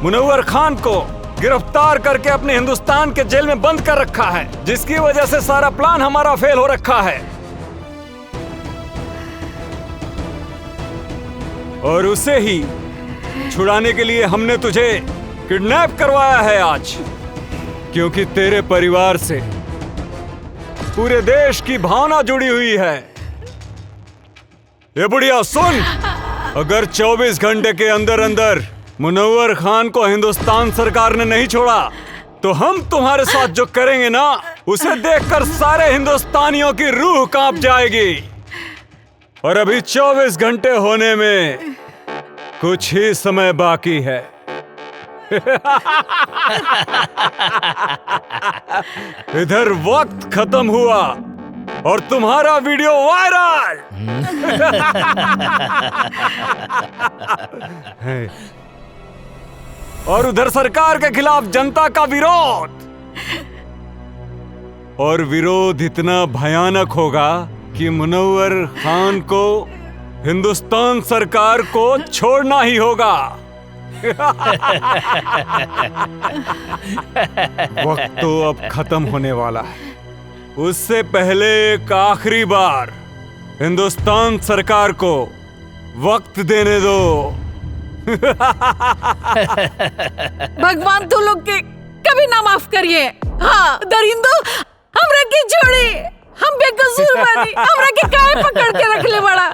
मुनव्वर खान को गिरफ्तार करके अपने हिंदुस्तान के जेल में बंद कर रखा है, जिसकी वजह से सारा प्लान हमारा फेल हो रखा है। और उसे ही छुड़ाने के लिए हमने तुझे किडनैप करवाया है आज, क्योंकि तेरे परिवार से पूरे देश की भावना जुड़ी हुई है। ये बुढ़िया सुन, अगर 24 घंटे के अंदर अंदर मुनव्वर खान को हिंदुस्तान सरकार ने नहीं छोड़ा तो हम तुम्हारे साथ जो करेंगे ना, उसे देखकर सारे हिंदुस्तानियों की रूह कांप जाएगी। और अभी 24 घंटे होने में कुछ ही समय बाकी है। इधर वक्त खत्म हुआ और तुम्हारा वीडियो वायरल। और उधर सरकार के खिलाफ जनता का विरोध। और विरोध इतना भयानक होगा कि मुनव्वर खान को हिंदुस्तान सरकार को छोड़ना ही होगा। वक्त तो अब खत्म होने वाला है। उससे पहले एक आखिरी बार हिंदुस्तान सरकार को वक्त देने दो। भगवान तू लोग के कभी ना माफ करिए। हाँ दरिंदो, हमरा के छोड़ी, हम बेकसूर बानी, हमरा के काहे पकड़ के रख ले बड़ा।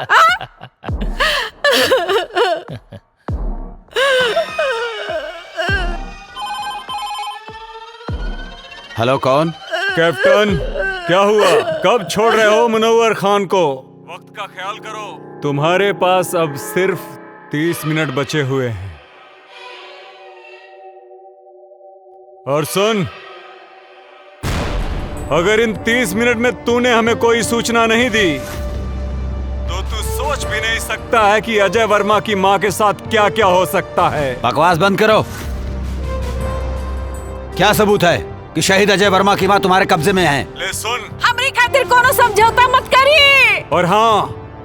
हेलो, कौन? कैप्टन, क्या हुआ? कब छोड़ रहे हो मुनव्वर खान को? वक्त का ख्याल करो। तुम्हारे पास अब सिर्फ 30 मिनट बचे हुए हैं। और सुन, अगर इन 30 मिनट में तूने हमें कोई सूचना नहीं दी तो तू सोच भी नहीं सकता है कि अजय वर्मा की मां के साथ क्या क्या हो सकता है। बकवास बंद करो। क्या सबूत है कि शहीद अजय वर्मा की मां तुम्हारे कब्जे में है? ले सुन, हमरी खातिर कोनो समझौता मत करिए। और हाँ,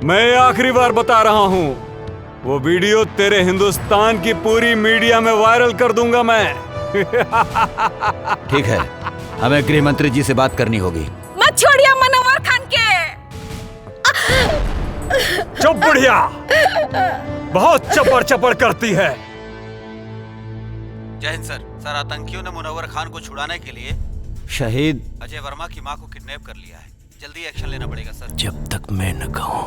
मैं आखिरी बार बता रहा हूँ, वो वीडियो तेरे हिंदुस्तान की पूरी मीडिया में वायरल कर दूंगा मैं। ठीक है, हमें गृह मंत्री जी से बात करनी होगी। मत छोड़िए मुनव्वर खान के। चुप बुढ़िया, बहुत चपड़ चपड़ करती है। जय हिंद सर। सर, आतंकियों ने मुनव्वर खान को छुड़ाने के लिए शहीद अजय वर्मा की मां को किडनैप कर लिया है। जल्दी एक्शन लेना पड़ेगा सर। जब तक मैं न कहूं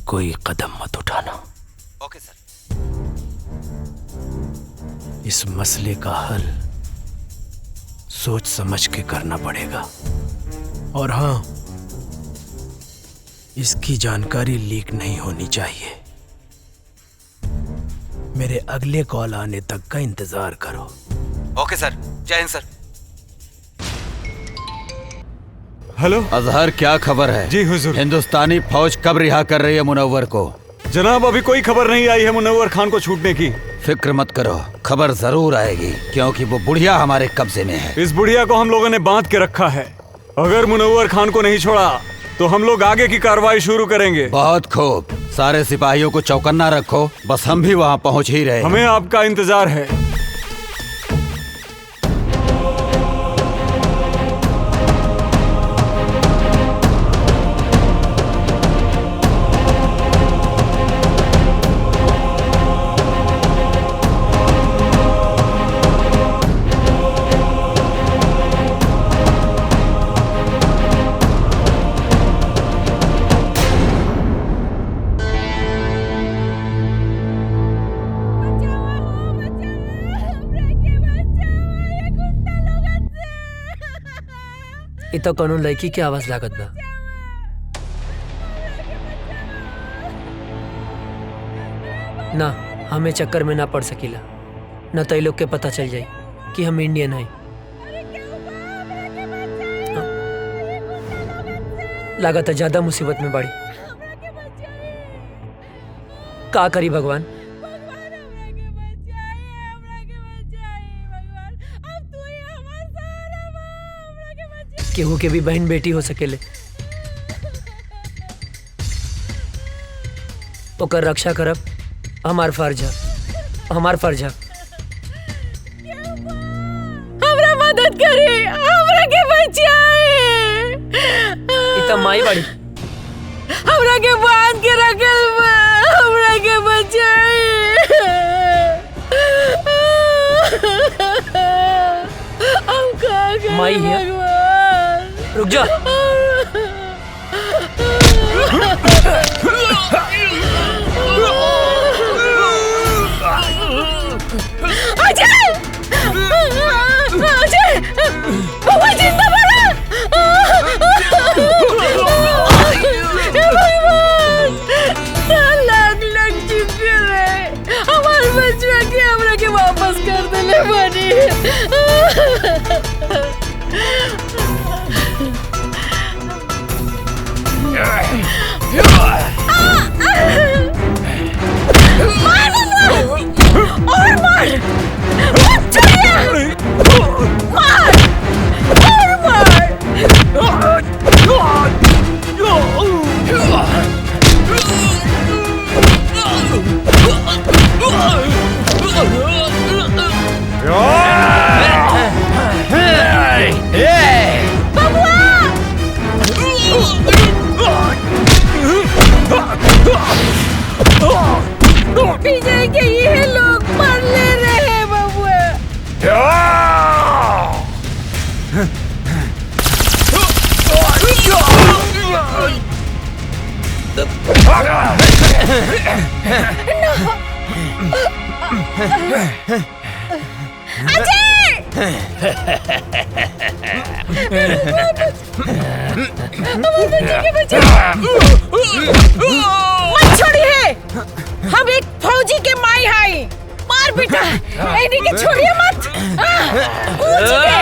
कोई कदम मत उठाना। ओके सर। इस मसले का हल सोच समझ के करना पड़ेगा। और हाँ, इसकी जानकारी लीक नहीं होनी चाहिए। मेरे अगले कॉल आने तक का इंतजार करो। ओके सर। जय हिंद सर। हेलो अजहर, क्या खबर है? जी हुजूर। हिंदुस्तानी फौज कब रिहा कर रही है मुनव्वर को? जनाब, अभी कोई खबर नहीं आई है मुनव्वर खान को छूटने की। फिक्र मत करो, खबर जरूर आएगी, क्योंकि वो बुढ़िया हमारे कब्जे में है। इस बुढ़िया को हम लोगों ने बांध के रखा है। अगर मुनव्वर खान को नहीं छोड़ा तो हम लोग आगे की कार्रवाई शुरू करेंगे। बहुत खूब, सारे सिपाहियों को चौकन्ना रखो, बस हम भी वहाँ पहुँच ही रहे। हमें आपका इंतजार है। इ तो कोनो लड़की की आवाज लागत बा। ना, हमें चक्कर में ना पड़ सकीला, न तो लोग के पता चल जाए कि हम इंडियन हैं। लागत है ज्यादा मुसीबत में बाड़ी। का करी भगवान? केहू के भी बहन बेटी हो सकेले, ओकर रक्षा करब हमार फर्ज है, हमार फर्ज है। हमरा मदद करी, हमरा के बचाए। इतना माई बाड़ी, हमरा के बांध के रखल बा, हमरा के बचाए। हम का करी माई है। रुक जा। अजय! अजय! बाबा जिंदा बड़ा! हे भगवान! क्या लगला? विजय के ये लोग मर ले रहे बबुआ। मत छोड़िए, हम एक फौजी के माई हाई। मार बेटा, इन्हीं के छोड़िए मत। कूद के।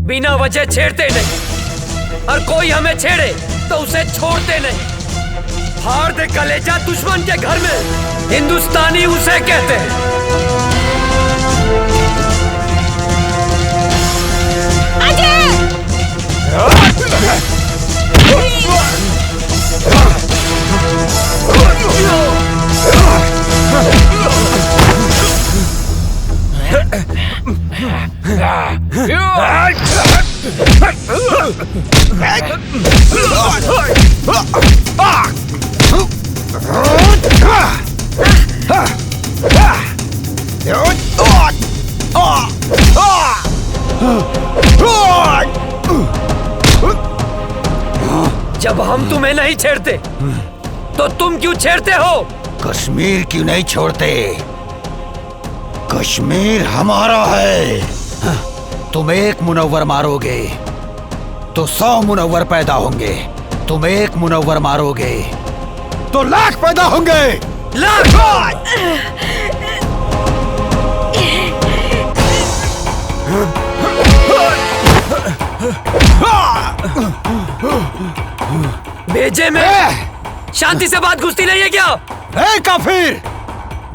बिना वजह छेड़ते नहीं, और कोई हमें छेड़े तो उसे छोड़ते नहीं। फाड़ दे कलेजा दुश्मन के घर में, हिंदुस्तानी उसे कहते हैं। जब हम तुम्हें नहीं छेड़ते तो तुम क्यों छेड़ते हो? कश्मीर क्यों नहीं छोड़ते? कश्मीर हमारा है। तुम एक मुनव्वर मारोगे तो 100 मुनव्वर पैदा होंगे। तुम एक मुनव्वर मारोगे तो लाख पैदा होंगे। लाख! भेजे में शांति से बात घुसती नहीं है क्या? ए काफिर,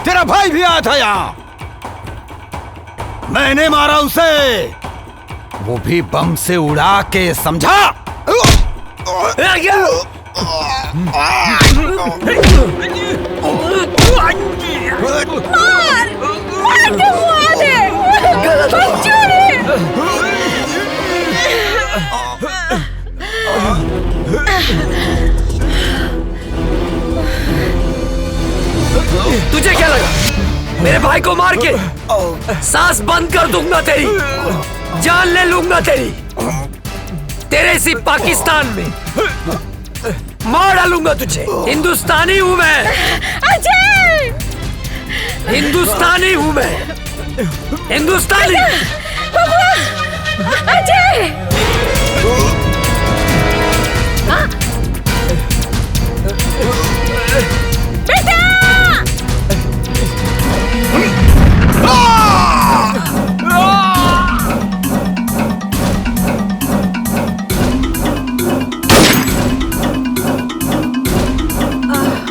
तेरा भाई भी आया था यहाँ। मैंने मारा उसे, वो भी बम से उड़ा के, समझा? तुझे क्या लगा मेरे भाई को मार के सांस बंद कर दूंगा तेरी, जान ले लूंगा तेरी, तेरे इसी पाकिस्तान में मार डालूंगा तुझे। हिंदुस्तानी हूँ मैं अजय, हिंदुस्तानी हूँ मैं, हिंदुस्तानी। अजय, बेटा,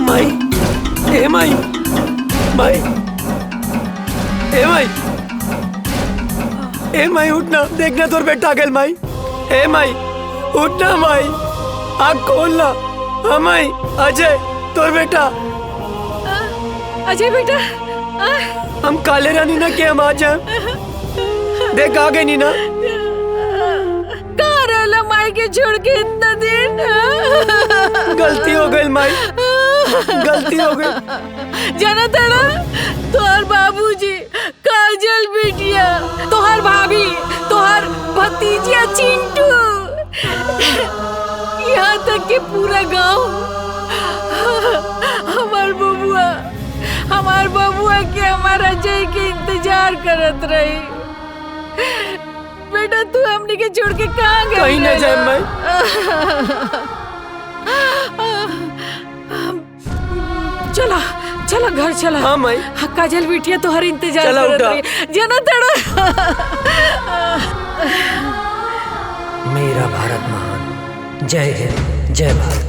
माई, ए माई, माई, ए माई, ए माई उठना, देखना तोर बेटा गेल माई। ए माई उठना माई, आँख खोलना। हाँ माई, अजय तोर बेटा। अजय बेटा, हम काले रानी ना के हम आ जाए, देख आ गए नीना। कहाँ रहला माई के छोड़ के इतना दिन? गलती हो गई माई, गलती हो गई। जाना था ना, तोहर बाबूजी, काजल बिटिया, तोहर भाभी, तोहर भतीजिया चिंटू, यहाँ तक के पूरा गांव हमार बबुआ के हमार अजय के इंतजार करत रही। बेटा तू हमने के छोड़ के कहाँ गई? कहीं न जाए माई। चला चला घर चला। हाँ माई। काजल बिटिया तो हर इंतजार चला करत उठा। रही। जना तड़ा। मेरा भारत महान। जय हिंद, जय भारत।